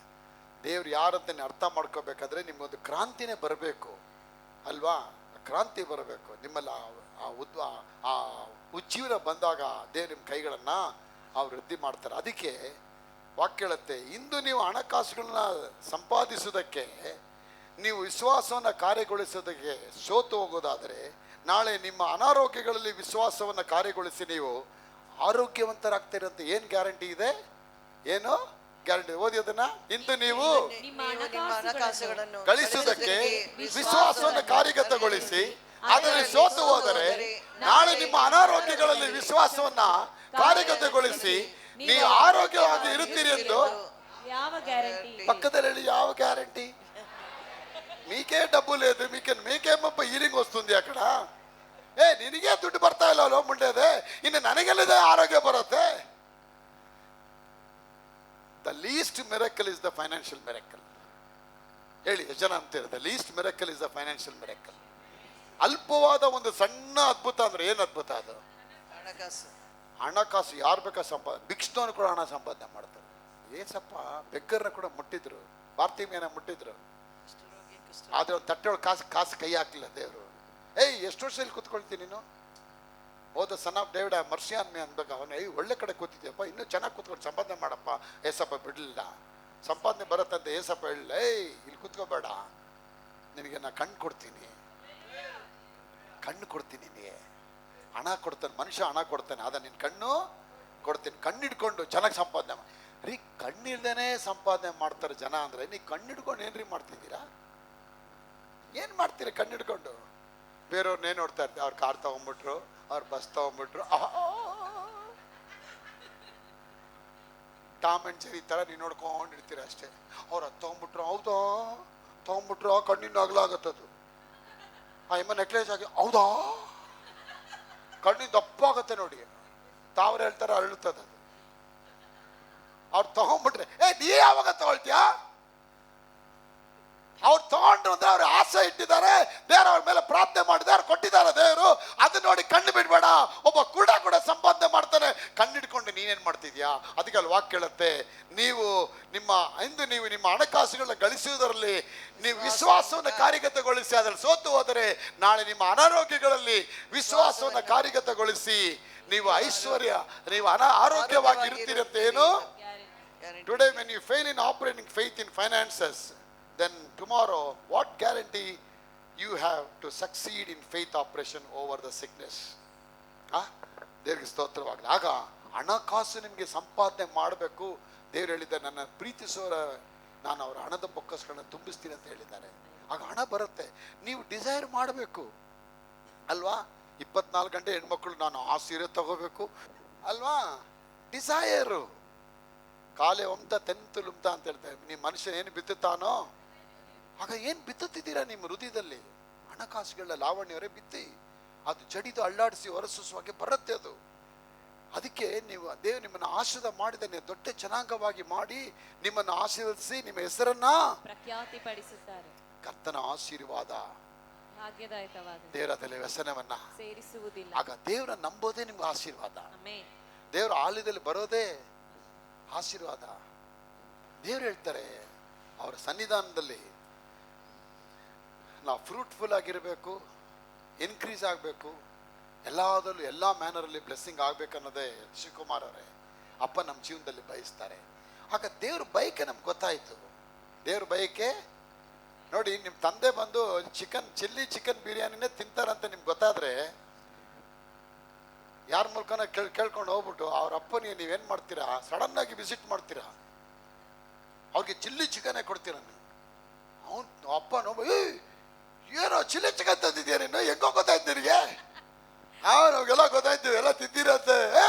ದೇವ್ರು ಯಾರಂತ ಅರ್ಥ ಮಾಡ್ಕೋಬೇಕಾದ್ರೆ ನಿಮ್ಗೊಂದು ಕ್ರಾಂತಿನೇ ಬರಬೇಕು ಅಲ್ವಾ? ಕ್ರಾಂತಿ ಬರಬೇಕು ನಿಮ್ಮಲ್ಲಿ. ಆ ಉಜ್ಜೀವನ ಬಂದಾಗ ದೇವ್ರು ನಿಮ್ಮ ಕೈಗಳನ್ನು ಅವ್ರು ವೃದ್ಧಿ ಮಾಡ್ತಾರೆ. ಅದಕ್ಕೆ ವಾಕ್ಯ ಹೇಳುತ್ತೆ, ಇಂದು ನೀವು ಹಣಕಾಸುಗಳನ್ನ ಸಂಪಾದಿಸೋದಕ್ಕೆ, ನೀವು ವಿಶ್ವಾಸವನ್ನು ಕಾರ್ಯಗೊಳಿಸೋದಕ್ಕೆ ಸೋತು ಹೋಗೋದಾದರೆ, ನಾಳೆ ನಿಮ್ಮ ಅನಾರೋಗ್ಯಗಳಲ್ಲಿ ವಿಶ್ವಾಸವನ್ನು ಕಾರ್ಯಗೊಳಿಸಿ ನೀವು ಆರೋಗ್ಯವಂತರಾಗ್ತೀರಂತ ಏನು ಗ್ಯಾರಂಟಿ ಇದೆ? ಏನು ಗ್ಯಾರಂಟಿ? ಓದಿ ಅದನ್ನ. ಇಂದು ನೀವು ಗಳಿಸುವುದಕ್ಕೆ ವಿಶ್ವಾಸವನ್ನು ಕಾರ್ಯಗತಗೊಳಿಸಿ ಅದರಲ್ಲಿ ಸೋತು ಹೋದರೆ, ನಾಳೆ ನಿಮ್ಮ ಅನಾರೋಗ್ಯಗಳಲ್ಲಿ ವಿಶ್ವಾಸವನ್ನ ಕಾರ್ಯಗತಗೊಳಿಸಿ ನೀವು ಆರೋಗ್ಯವಾಗಿ ಇರುತ್ತೀರಿ ಎಂದು ಯಾವ ಗ್ಯಾರಂಟಿ? పక్కದಲ್ಲಿ ಹೇಳಿ, ಯಾವ గ్యారంటీ? మీకే డబ్బు లేదు, మీకేమప్ప హీలింగ్ వస్తుంది అక్కడ? ನಿನಗೆ ದುಡ್ಡು ಬರ್ತಾ ಇಲ್ಲ ಮುಂಡೆದೆ, ಇನ್ನು ನನಗೆಲ್ಲಿದೆ ಆರೋಗ್ಯ ಬರುತ್ತೆ? The least miracle is the financial miracle. ಹೇಳಿ, ಎಷ್ಟು ಜನ ಅಂತೀರ the least miracle is the financial miracle? ಅಲ್ಪವಾದ ಒಂದು ಸಣ್ಣ ಅದ್ಭುತ ಅಂದ್ರೆ ಏನು ಅದ್ಭುತ ಅದು? ಹಣಕಾಸು. ಯಾರು ಬೇಕಾ ಭಿಕ್ಷದವನು ಕೂಡ ಹಣ ಸಂಪಾದನೆ ಮಾಡ್ತಾರೆ. ಏಸಪ್ಪ ಬೆಕ್ಕರ್ನ ಕೂಡ ಮುಟ್ಟಿದ್ರು, ಭಾರತೀಯನ ಮುಟ್ಟಿದ್ರು, ಆದ್ರೆ ಒಂದು ತಟ್ಟೆಯೊಳಗೆ ಕಾಸು ಕೈ ಹಾಕಲಿಲ್ಲ ದೇವರು. ಎಷ್ಟು ವರ್ಷ ಇಲ್ಲಿ ಕೂತ್ಕೊಳ್ತೀನಿ ನೀನು? ಹೋದ ಸನ್ ಆಫ್ ಡೇವಿಡ್ ಮರ್ಸಿಯಾನ್ ಮೇ ಅನ್ಬೇಕು. ಅವನು ಒಳ್ಳೆ ಕಡೆ ಕೂತಿದ್ಯಪ್ಪ, ಇನ್ನೂ ಚೆನ್ನಾಗಿ ಕೂತ್ಕೊಂಡು ಸಂಪಾದನೆ ಮಾಡಪ್ಪ. ಏಸಪ್ಪ ಬಿಡಲಿಲ್ಲ. ಸಂಪಾದನೆ ಬರುತ್ತಂತೆ ಏಸಪ್ಪ ಹೇಳಿಲ್ಲ, ಇಲ್ಲಿ ಕೂತ್ಕೋಬೇಡ, ನಿನಗೆ ನಾ ಕಣ್ಣು ಕೊಡ್ತೀನಿ ನಿನಗೆ ಹಣ ಕೊಡ್ತಾನೆ. ಮನುಷ್ಯ ಹಣ ಕೊಡ್ತಾನೆ, ಆದ ನಿನ್ನ ಕಣ್ಣು ಕೊಡ್ತೀನಿ. ಕಣ್ಣು ಹಿಡ್ಕೊಂಡು ಚೆನ್ನಾಗಿ ಸಂಪಾದನೆ ರೀ. ಕಣ್ಣಿಲ್ದೇನೆ ಸಂಪಾದನೆ ಮಾಡ್ತಾರೆ ಜನ ಅಂದರೆ, ನೀ ಕಣ್ಣು ಹಿಡ್ಕೊಂಡು ಏನ್ರಿ ಮಾಡ್ತಿದ್ದೀರಾ? ಏನು ಮಾಡ್ತೀರಿ ಕಣ್ಣು ಹಿಡ್ಕೊಂಡು? ಬೇರೆಯವ್ರನ್ನೇ ನೋಡ್ತಾ ಇರ್ತೀವಿ, ಅವ್ರು ಕಾರ್ ತಗೊಂಡ್ಬಿಟ್ರು, ಅವ್ರು ಬಸ್ ತಗೊಂಡ್ಬಿಟ್ರು, ಟಾಮ್ ಅಂಡ್ ಜೆರಿ ಥರ ನೀವು ನೋಡ್ಕೊಂಡಿರ್ತೀರ ಅಷ್ಟೇ. ಅವ್ರು ಅದು ತಗೊಂಡ್ಬಿಟ್ರು, ಹೌದಾ ತಗೊಂಡ್ಬಿಟ್ರು, ಕಣ್ಣಿನ ಅಗಲಾಗತ್ತದು. ಎಮ್ಮ ನೆಕ್ಲೇಸ್ ಆಗಿ, ಹೌದಾ ಕಣ್ಣಿನ ದಪ್ಪ ಆಗುತ್ತೆ ನೋಡಿ, ತಾವ್ರು ಹೇಳ್ತಾರೆ ಅರಳುತ್ತದೆ ಅದು. ಅವ್ರು ತಗೊಂಡ್ಬಿಟ್ರೆ, ನೀ ಯಾವಾಗ ತಗೊಳ್ತೀಯಾ? ಅವ್ರು ತಗೊಂಡ್ರು ಅಂದ್ರೆ ಅವ್ರು ಆಸೆ ಇಟ್ಟಿದ್ದಾರೆ, ದೇವ್ರ ಅವ್ರ ಮೇಲೆ ಪ್ರಾರ್ಥನೆ ಮಾಡಿದ್ದಾರೆ, ಕೊಟ್ಟಿದ್ದಾರೆ ದೇವರು. ಅದನ್ನ ನೋಡಿ ಕಣ್ಣು ಬಿಡ್ಬೇಡ. ಒಬ್ಬ ಕೂಡ ಸಂಪಾದನೆ ಮಾಡ್ತಾನೆ, ಕಣ್ಣಿಡ್ಕೊಂಡು ನೀನೇನ್ ಮಾಡ್ತಿದ್ಯಾ? ಅದಕ್ಕೆ ಅಲ್ಲಿ ವಾಕ್ಯ ಹೇಳುತ್ತೆ, ನೀವು ನಿಮ್ಮ ಹಣಕಾಸುಗಳನ್ನ ಗಳಿಸುವುದರಲ್ಲಿ ನೀವು ವಿಶ್ವಾಸವನ್ನು ಕಾರ್ಯಗತಗೊಳಿಸಿ ಅದರಲ್ಲಿ ಸೋತು ಹೋದರೆ, ನಾಳೆ ನಿಮ್ಮ ಅನಾರೋಗ್ಯಗಳಲ್ಲಿ ವಿಶ್ವಾಸವನ್ನು ಕಾರ್ಯಗತಗೊಳಿಸಿ ನೀವು ನೀವು ಆರೋಗ್ಯವಾಗಿ ಇರ್ತೀರಿ ಅಂತ. ಏನು? Today when you fail in operating faith in finances, then tomorrow what guarantee you have to succeed in faith operation over the sickness? ದೇವರಿಗೆ ಸ್ತೋತ್ರವಾಗಲಿ. ಆಗ ಹಣಕಾಸು ನಿಮಗೆ ಸಂಪಾದನೆ ಮಾಡಬೇಕು. ದೇವ್ರು ಹೇಳಿದ್ದಾರೆ, ನನ್ನ ಪ್ರೀತಿಸೋರ ನಾನು ಅವರ ಹಣದ ಬೊಕ್ಕಸಗಳನ್ನ ತುಂಬಿಸ್ತೀನಿ ಅಂತ ಹೇಳಿದ್ದಾರೆ. ಆಗ ಹಣ ಬರುತ್ತೆ. ನೀವು ಡಿಸೈರ್ ಮಾಡಬೇಕು ಅಲ್ವಾ? 24 ಗಂಟೆ ಹೆಣ್ಮಕ್ಳು ನಾನು ಆ ಸೀರೆ ತಗೋಬೇಕು ಅಲ್ವಾ? ಡಿಸೈರು ಕಾಲೆ ಒಮ್ತ ತೆಂತುಲುಮ್ತ ಅಂತ ಹೇಳ್ತಾರೆ. ನಿಮ್ಮ ಮನುಷ್ಯ ಏನು ಬಿತ್ತುತ್ತಾನೋ ಆಗ ಏನು ಬಿತ್ತುತ್ತಿದ್ದೀರಾ ನಿಮ್ಮ ಹೃದಯದಲ್ಲಿ? ಹಣಕಾಸುಗಳ ಲಾವಣ್ಯವರೇ ಬಿತ್ತಿ ಅದು ಜಡಿದು ಅಳ್ಳಾಡಿಸಿ ಹೊರಸೂಸುವಾಗೆ ಬರುತ್ತೆ ಅದು. ಅದಕ್ಕೆ ನೀವು ದೇವರು ನಿಮ್ಮನ್ನು ಆಶೀರ್ವಾದ ಮಾಡಿದ ದೊಡ್ಡ ಜನಾಂಗವಾಗಿ ಮಾಡಿ ನಿಮ್ಮನ್ನು ಆಶೀರ್ವದಿಸಿ ನಿಮ್ಮ ಹೆಸರನ್ನ ಪ್ರಖ್ಯಾತಿಪಡಿಸುತ್ತಾರೆ. ಕರ್ತನ ಆಶೀರ್ವಾದ ಭಾಗ್ಯದಾಯಕವಾದ ದೇವರಲ್ಲಿ ವ್ಯಸನವನ್ನ ಸೇರಿಸುವುದಿಲ್ಲ. ಆಗ ದೇವರ ನಂಬೋದೇ ನಿಮ್ಗೆ ಆಶೀರ್ವಾದ. ಆಮೆನ್. ದೇವರ ಆಲಯದಲ್ಲಿ ಬರೋದೇ ಆಶೀರ್ವಾದ. ದೇವರು ಹೇಳ್ತಾರೆ ಅವರ ಸನ್ನಿಧಾನದಲ್ಲಿ ನಾವು ಫ್ರೂಟ್ಫುಲ್ ಆಗಿರಬೇಕು, ಇನ್ಕ್ರೀಸ್ ಆಗಬೇಕು, ಎಲ್ಲದರಲ್ಲೂ ಎಲ್ಲ ಮ್ಯಾನರಲ್ಲಿ ಬ್ಲೆಸ್ಸಿಂಗ್ ಆಗ್ಬೇಕನ್ನೋದೇ ಶಿವಕುಮಾರ್ ಅವರೇ ಅಪ್ಪ ನಮ್ಮ ಜೀವನದಲ್ಲಿ ಬಯಸ್ತಾರೆ. ಆಗ ದೇವ್ರ ಬಯಕೆ ನಮ್ಗೆ ಗೊತ್ತಾಯ್ತು. ದೇವ್ರ ಬಯಕೆ ನೋಡಿ, ನಿಮ್ಮ ತಂದೆ ಬಂದು ಚಿಲ್ಲಿ ಚಿಕನ್ ಬಿರಿಯಾನಿನೇ ತಿಂತಾರಂತ ನಿಮ್ಗೆ ಗೊತ್ತಾದ್ರೆ ಯಾರ ಮೂಲಕನ ಕೇಳ್ಕೊಂಡು ಹೋಗ್ಬಿಟ್ಟು ಅವ್ರ ಅಪ್ಪನಿಗೆ ನೀವೇನು ಮಾಡ್ತೀರಾ? ಸಡನ್ ಆಗಿ ವಿಸಿಟ್ ಮಾಡ್ತೀರಾ, ಅವ್ರಿಗೆ ಚಿಲ್ಲಿ ಚಿಕನ್ನೇ ಕೊಡ್ತೀರ ನೀವು. ಅವನು ಅಪ್ಪ ಏನೋ ಚಿಲ್ಲಿ ಚಿಕನ್ ತಂದಿದ್ಯಾ ನೀನು, ಹೆಂಗೋ ಗೊತ್ತಾಯ್ತು ನಿನಗೆ? ನಮಗೆಲ್ಲ ಗೊತ್ತಾಯ್ತು, ಎಲ್ಲ ತಿಂದಿರತ್ತೆ.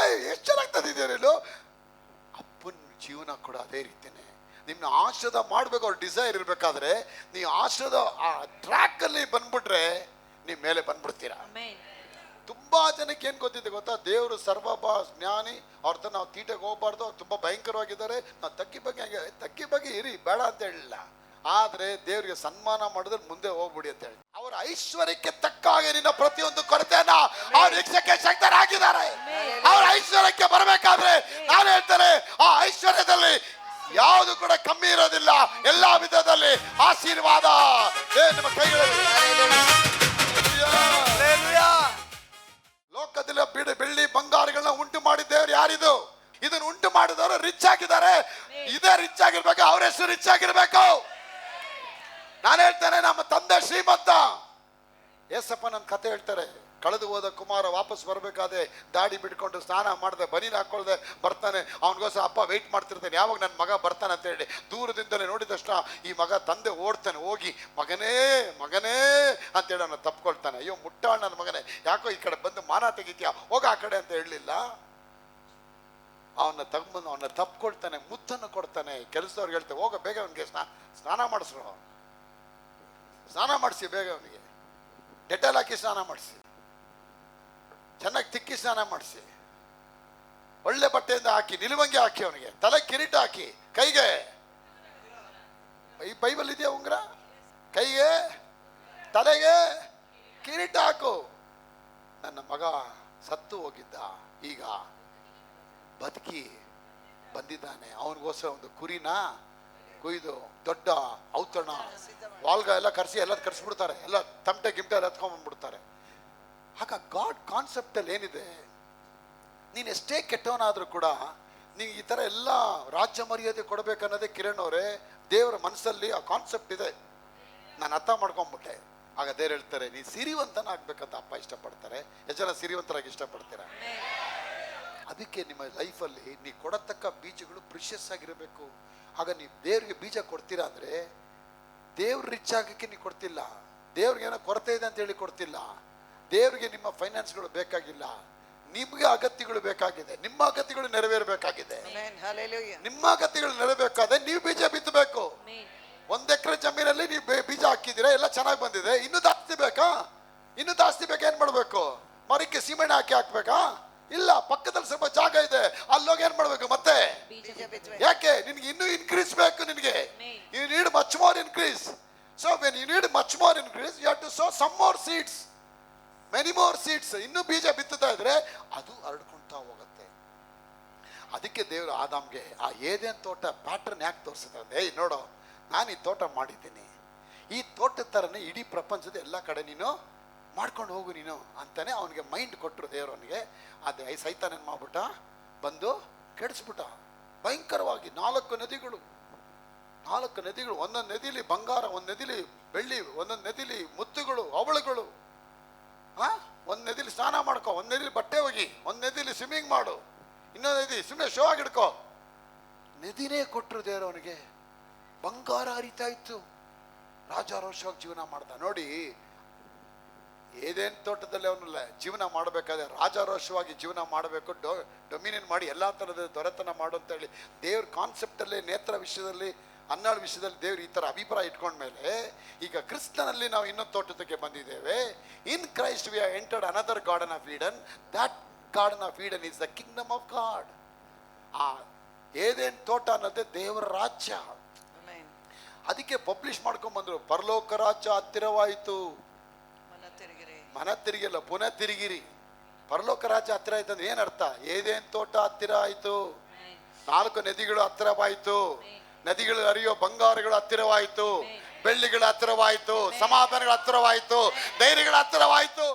ಎಷ್ಟು ಚೆನ್ನಾಗಿ ತಂದಿದ್ಯಾ ನೀನು. ಅಪ್ಪನ ಜೀವನ ಕೂಡ ಅದೇ ರೀತಿನೇ. ನಿಮ್ನ ಆಶೀರ್ವಾದ ಮಾಡ್ಬೇಕು, ಅವ್ರ ಡಿಸೈರ್ ಇರ್ಬೇಕಾದ್ರೆ ನೀವು ಆಶೀರ್ವಾದ ಆ ಟ್ರ್ಯಾಕ್ ಅಲ್ಲಿ ಬಂದ್ಬಿಟ್ರೆ ನೀವು ಮೇಲೆ ಬಂದ್ಬಿಡ್ತೀರಾ. ತುಂಬಾ ಜನಕ್ಕೆ ಏನ್ ಗೊತ್ತಿದೆ ಗೊತ್ತಾ? ದೇವರು ಸರ್ವಭ ಜ್ಞಾನಿ, ಅವ್ರ ಹತ್ರ ನಾವು ತೀಟೆಗೆ ಹೋಗ್ಬಾರ್ದು, ಅವ್ರು ತುಂಬಾ ಭಯಂಕರವಾಗಿದ್ದಾರೆ, ನಾವು ತಗ್ಗಿ ಬಗ್ಗೆ ಇರಿ ಬೇಡ ಅಂತ ಹೇಳಿಲ್ಲ. ಆದ್ರೆ ದೇವರಿಗೆ ಸನ್ಮಾನ ಮಾಡಿದ್ರೆ ಮುಂದೆ ಹೋಗ್ಬಿಡಿ ಅಂತ ಹೇಳಿ ಅವರ ಐಶ್ವರ್ಯಕ್ಕೆ ತಕ್ಕ ಹಾಗೆ ನಿನ್ನ ಪ್ರತಿಯೊಂದು ಕೊರತೆಯನ್ನ ಅವ್ರ ಇಚ್ಛೆಗೆ ಶಕ್ತರಾಗಿದ್ದಾರೆ. ಅವ್ರ ಐಶ್ವರ್ಯಕ್ಕೆ ಬರಬೇಕಾದ್ರೆ ನಾನು ಹೇಳ್ತಾರೆ ಆ ಐಶ್ವರ್ಯದಲ್ಲಿ ಯಾವುದು ಕೂಡ ಕಮ್ಮಿ ಇರೋದಿಲ್ಲ. ಎಲ್ಲಾ ವಿಧದಲ್ಲಿ ಆಶೀರ್ವಾದ ನಿಮ್ಮ ಕೈಗಳಲ್ಲಿ. ಲೋಕದಲ್ಲಿ ಬೆಳ್ಳಿ ಬಂಗಾರಗಳನ್ನ ಉಂಟು ಮಾಡಿದ್ದೇವ್ರು ಯಾರಿದು? ಇದನ್ನು ಉಂಟು ಮಾಡಿದವರು ರಿಚ್ ಆಗಿದ್ದಾರೆ. ಇದೇ ರಿಚ್ ಆಗಿರ್ಬೇಕು, ಅವ್ರ ಹೆಸರು ರಿಚ್ ಆಗಿರ್ಬೇಕು. ನಾನು ಹೇಳ್ತೇನೆ ನಮ್ಮ ತಂದೆ ಶ್ರೀಮಂತ. ಏಸಪ್ಪ ನನ್ನ ಕತೆ ಹೇಳ್ತಾರೆ. ಕಳೆದು ಹೋದ ಕುಮಾರ ವಾಪಸ್ ಬರ್ಬೇಕಾದ್ರೆ ದಾಡಿ ಬಿಡ್ಕೊಂಡು ಸ್ನಾನ ಮಾಡದೆ ಬನೀನ್ ಹಾಕೊಳ್ದೆ ಬರ್ತಾನೆ. ಅವನಿಗೋಸ್ಕರ ಅಪ್ಪ ವೆಯ್ಟ್ ಮಾಡ್ತಿರ್ತಾನೆ, ಯಾವಾಗ ನನ್ನ ಮಗ ಬರ್ತಾನೆ ಅಂತ ಹೇಳಿ. ದೂರದಿಂದಲೇ ನೋಡಿದ ತಕ್ಷಣ ಈ ಮಗ ತಂದೆ ಓಡ್ತಾನೆ, ಹೋಗಿ ಮಗನೇ ಮಗನೇ ಅಂತೇಳಿ ಅವನ್ನ ತಪ್ಕೊಳ್ತಾನೆ. ಅಯ್ಯೋ ಮುಟ್ಟಾಳ ನನ್ನ ಮಗನೇ, ಯಾಕೋ ಈ ಕಡೆ ಬಂದು ಮಾನ ತೆಗಿತೀಯ, ಹೋಗ ಆ ಕಡೆ ಅಂತ ಹೇಳಲಿಲ್ಲ. ಅವನ್ನ ತಗೊಂಡ್ಬಂದು ಅವನ್ನ ತಪ್ಕೊಳ್ತಾನೆ, ಮುತ್ತನ್ನು ಕೊಡ್ತಾನೆ. ಕೆಲಸದವ್ರಿಗೆ ಹೇಳ್ತೇವೆ, ಹೋಗ ಬೇಗ ಅವನಿಗೆ ಸ್ನಾನ ಮಾಡಿಸ್ರು, ಸ್ನಾನ ಮಾಡಿಸಿ ಬೇಗ ಅವನಿಗೆ ಡೆಟಾಲ್ ಹಾಕಿ ಸ್ನಾನ ಮಾಡಿಸಿ, ಚೆನ್ನಾಗಿ ತಿಕ್ಕಿ ಸ್ನಾನ ಮಾಡಿಸಿ, ಒಳ್ಳೆ ಬಟ್ಟೆಯಿಂದ ಹಾಕಿ ನಿಲುವಂಗಿ ಹಾಕಿ, ಅವನಿಗೆ ತಲೆ ಕಿರೀಟ ಹಾಕಿ, ಕೈಗೆ ಈ ಬೈಬಲ್ ಇದೆಯಾ ಉಂಗ್ರ, ಕೈಗೆ ತಲೆಗೆ ಕಿರೀಟ ಹಾಕು. ನನ್ನ ಮಗ ಸತ್ತು ಹೋಗಿದ್ದ, ಈಗ ಬದುಕಿ ಬಂದಿದ್ದಾನೆ. ಅವನಿಗೋಸ್ಕರ ಒಂದು ಕುರಿನ ಕೊಯ್ದು ದೊಡ್ಡ ಔತಣ ವಾಲ್ಗ ಎಲ್ಲ ಕರ್ಸಿಬಿಡ್ತಾರೆ, ಎಲ್ಲ ತಮಟೆ ಗಿಮಟೆ ಎಲ್ಲ ಎತ್ಕೊಂಡ್ಬಂದ್ಬಿಡ್ತಾರೆ. ಆಗ ಗಾಡ್ ಕಾನ್ಸೆಪ್ಟ್ ಅಲ್ಲಿ ಏನಿದೆ, ನೀನು ಎಷ್ಟೇ ಕೆಟ್ಟವನಾದ್ರೂ ಕೂಡ ನೀವು ಈ ತರ ಎಲ್ಲ ರಾಜ್ಯ ಮರ್ಯಾದೆ ಕೊಡಬೇಕನ್ನೋದೇ ಕಿರಣ್ ಅವರೇ ದೇವರ ಮನಸ್ಸಲ್ಲಿ ಆ ಕಾನ್ಸೆಪ್ಟ್ ಇದೆ. ನಾನು ಅರ್ಥ ಮಾಡ್ಕೊಂಡ್ಬಿಟ್ಟೆ. ಆಗ ದೇವ್ರು ಹೇಳ್ತಾರೆ, ನೀ ಸಿರಿವಂತನ ಆಗ್ಬೇಕಂತ ಅಪ್ಪ ಇಷ್ಟಪಡ್ತಾರೆ. ಎಷ್ಟು ಜನ ಸಿರಿವಂತರಾಗಿ ಇಷ್ಟಪಡ್ತೀರಾ? ಅದಕ್ಕೆ ನಿಮ್ಮ ಲೈಫಲ್ಲಿ ನೀ ಕೊಡತಕ್ಕ ಬೀಜಗಳು ಪ್ರಿಷಿಯಸ್ ಆಗಿರಬೇಕು. ಆಗ ನೀವು ದೇವ್ರಿಗೆ ಬೀಜ ಕೊಡ್ತೀರಾ ಅಂದ್ರೆ ದೇವ್ರು ರಿಚ್ ಆಗಕ್ಕೆ ನೀವು ಕೊಡ್ತಿಲ್ಲ, ದೇವ್ರಿಗೆ ಏನೋ ಕೊರತೆ ಇದೆ ಅಂತ ಹೇಳಿ ಕೊಡ್ತಿಲ್ಲ. ದೇವ್ರಿಗೆ ನಿಮ್ಮ ಫೈನಾನ್ಸ್ಗಳು ಬೇಕಾಗಿಲ್ಲ, ನಿಮ್ಗೆ ಅಗತ್ಯಗಳು ಬೇಕಾಗಿದೆ, ನಿಮ್ಮ ಅಗತ್ಯಗಳು ನೆರವೇರಬೇಕಾಗಿದೆ. ನಿಮ್ಮ ಅಗತ್ಯಗಳು ನೆರವೇರಬೇಕಾದ್ರೆ ನೀವು ಬೀಜ ಬಿತ್ತಬೇಕು. 1 ಎಕರೆ ಜಮೀನಲ್ಲಿ ನೀವು ಬೀಜ ಹಾಕಿದ್ದೀರಾ, ಎಲ್ಲ ಚೆನ್ನಾಗಿ ಬಂದಿದೆ, ಇನ್ನೂ ಜಾಸ್ತಿ ಬೇಕಾ? ಇನ್ನೂ ಜಾಸ್ತಿ ಬೇಕಾ? ಏನ್ ಮಾಡ್ಬೇಕು? ಮರಕ್ಕೆ ಸಿಮೆಂಟ್ ಹಾಕ್ಬೇಕಾ? ಇಲ್ಲ, ಪಕ್ಕದಲ್ಲಿ ಸ್ವಲ್ಪ ಜಾಗ ಇದೆ, ಅಲ್ಲೋಗಿ ಏನ್ ಮಾಡ್ಬೇಕು ಮತ್ತೆ? ಯಾಕೆ? ನಿನ್ಗೆ ಇನ್ನೂ ಇನ್ಕ್ರೀಸ್ ಬೇಕು. ನಿನ್ಗೆ you need much more increase. So when you need much more increase you have to sow some more seeds, many more seeds. ಇನ್ನೂ ಬೀಜ ಬಿತ್ತುತ್ತಾ ಇದ್ರೆ ಅದು ಹರಡ್ಕೊಂತ ಹೋಗುತ್ತೆ. ಅದಕ್ಕೆ ದೇವರು ಆದಾಮ್ಗೆ ಆ ಏದೇನ್ ತೋಟ ಪ್ಯಾಟರ್ನ್ ಯಾಕೆ ತೋರಿಸುತ್ತೆ? ನೋಡೋ, ನಾನು ಈ ತೋಟ ಮಾಡಿದ್ದೀನಿ, ಈ ತೋಟದ ಥರನೇ ಇಡೀ ಪ್ರಪಂಚದ ಎಲ್ಲ ಕಡೆ ನೀನು ಮಾಡ್ಕೊಂಡು ಹೋಗು ನೀನು ಅಂತಾನೆ ಅವನಿಗೆ ಮೈಂಡ್ ಕೊಟ್ಟರು ದೇವರು. ಅವನಿಗೆ ಅದೇ ಸೈತಾನ ಏನು ಮಾಡ್ಬಿಟ್ಟ, ಬಂದು ಕೆಡಿಸ್ಬಿಟ್ಟ ಭಯಂಕರವಾಗಿ. 4 ನದಿಗಳು, ಒಂದೊಂದು ನದಿಲಿ ಬಂಗಾರ, ಒಂದು ನದಿಲಿ ಬೆಳ್ಳಿ, ಒಂದೊಂದು ನದಿಲಿ ಮುತ್ತುಗಳು, ಅವಳುಗಳು, ಒಂದು ನದಿಲಿ ಸ್ನಾನ ಮಾಡ್ಕೊ, ಒಂದು ನದಿಲಿ ಬಟ್ಟೆ ಹೋಗಿ, ಒಂದು ನದಿಲಿ ಸ್ವಿಮ್ಮಿಂಗ್ ಮಾಡು, ಇನ್ನೊಂದು ನದಿ ಸುಮ್ಮನೆ ಶೋ ಆಗಿಡ್ಕೊ. ನದಿನೇ ಕೊಟ್ಟರು ದೇವರು ಅವನಿಗೆ. ಬಂಗಾರ ಹರಿತಾ ಇತ್ತು, ರಾಜಾರೋಷವಾಗಿ ಜೀವನ ಮಾಡ್ದ. ನೋಡಿ, ಏದೇನು ತೋಟದಲ್ಲಿ ಅವನಲ್ಲ ಜೀವನ ಮಾಡಬೇಕಾದ್ರೆ ರಾಜಾರೋಷವಾಗಿ ಜೀವನ ಮಾಡಬೇಕು, ಡೊಮಿನಿಯನ್ ಮಾಡಿ ಎಲ್ಲ ಥರದ ದೊರೆತನ ಮಾಡು ಅಂತ ಹೇಳಿ ದೇವ್ರ ಕಾನ್ಸೆಪ್ಟಲ್ಲಿ, ನೇತ್ರ ವಿಷಯದಲ್ಲಿ, ಹನ್ನೆರಡು ವಿಷಯದಲ್ಲಿ ದೇವ್ರು ಈ ಥರ ಅಭಿಪ್ರಾಯ ಇಟ್ಕೊಂಡ್ಮೇಲೆ ಈಗ ಕ್ರಿಸ್ತನಲ್ಲಿ ನಾವು ಇನ್ನೊಂದು ತೋಟಕ್ಕೆ ಬಂದಿದ್ದೇವೆ. ಇನ್ Christ we are entered another garden of Eden. That garden of Eden is the Kingdom of god. ಆ ಏದೇನು ತೋಟ ಅನ್ನೋದೇ ದೇವರ ರಾಜ್ಯ. ಅದಕ್ಕೆ ಪಬ್ಲಿಷ್ ಮಾಡ್ಕೊಂಡ್ಬಂದ್ರು, ಪರಲೋಕ ರಾಜ್ಯ ಹತ್ತಿರವಾಯಿತು. ಮನ ತಿರುಗಿಲ್ಲ, ಪುನಃ ತಿರುಗಿರಿ. ಪರಲೋಕ ರಾಜ್ಯ ಹತ್ತಿರ ಆಯ್ತು ಅಂದ್ರೆ ಏನರ್ಥ? ಏದೇನು ತೋಟ ಹತ್ತಿರ ಆಯ್ತು, 4 ನದಿಗಳು ಹತ್ತಿರವಾಯಿತು, ನದಿಗಳು ಹರಿಯೋ ಬಂಗಾರಗಳು ಹತ್ತಿರವಾಯಿತು, ಬೆಳ್ಳಿಗಳ ಹತ್ತಿರವಾಯಿತು, ಸಮಾಧಾನಗಳ ಹತ್ತಿರವಾಯಿತು, ಧೈರ್ಯಗಳ ಹತ್ತಿರವಾಯಿತು.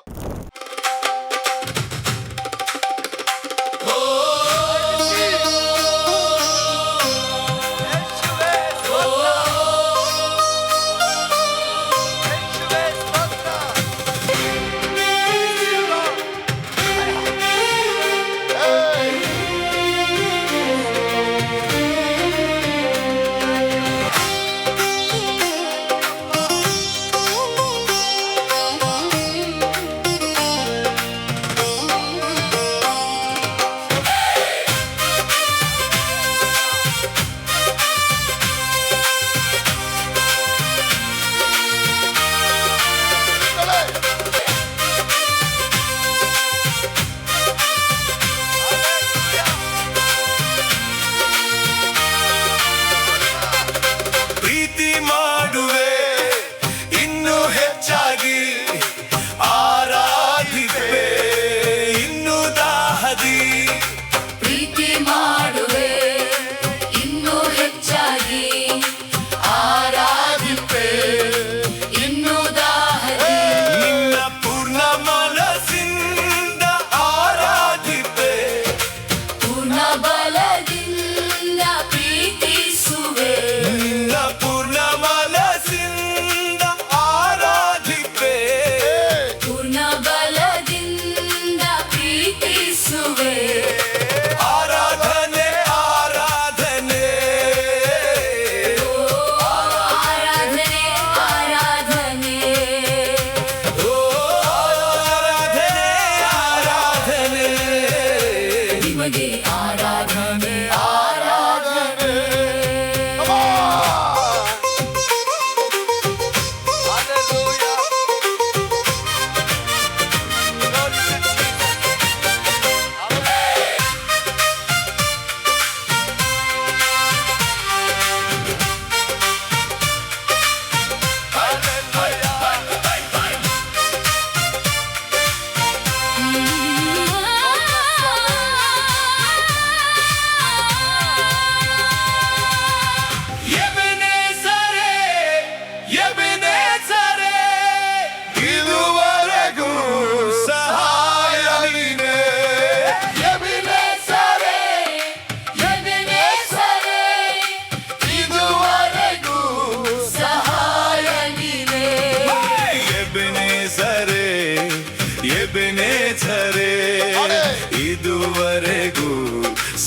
ಇದುವರೆಗೂ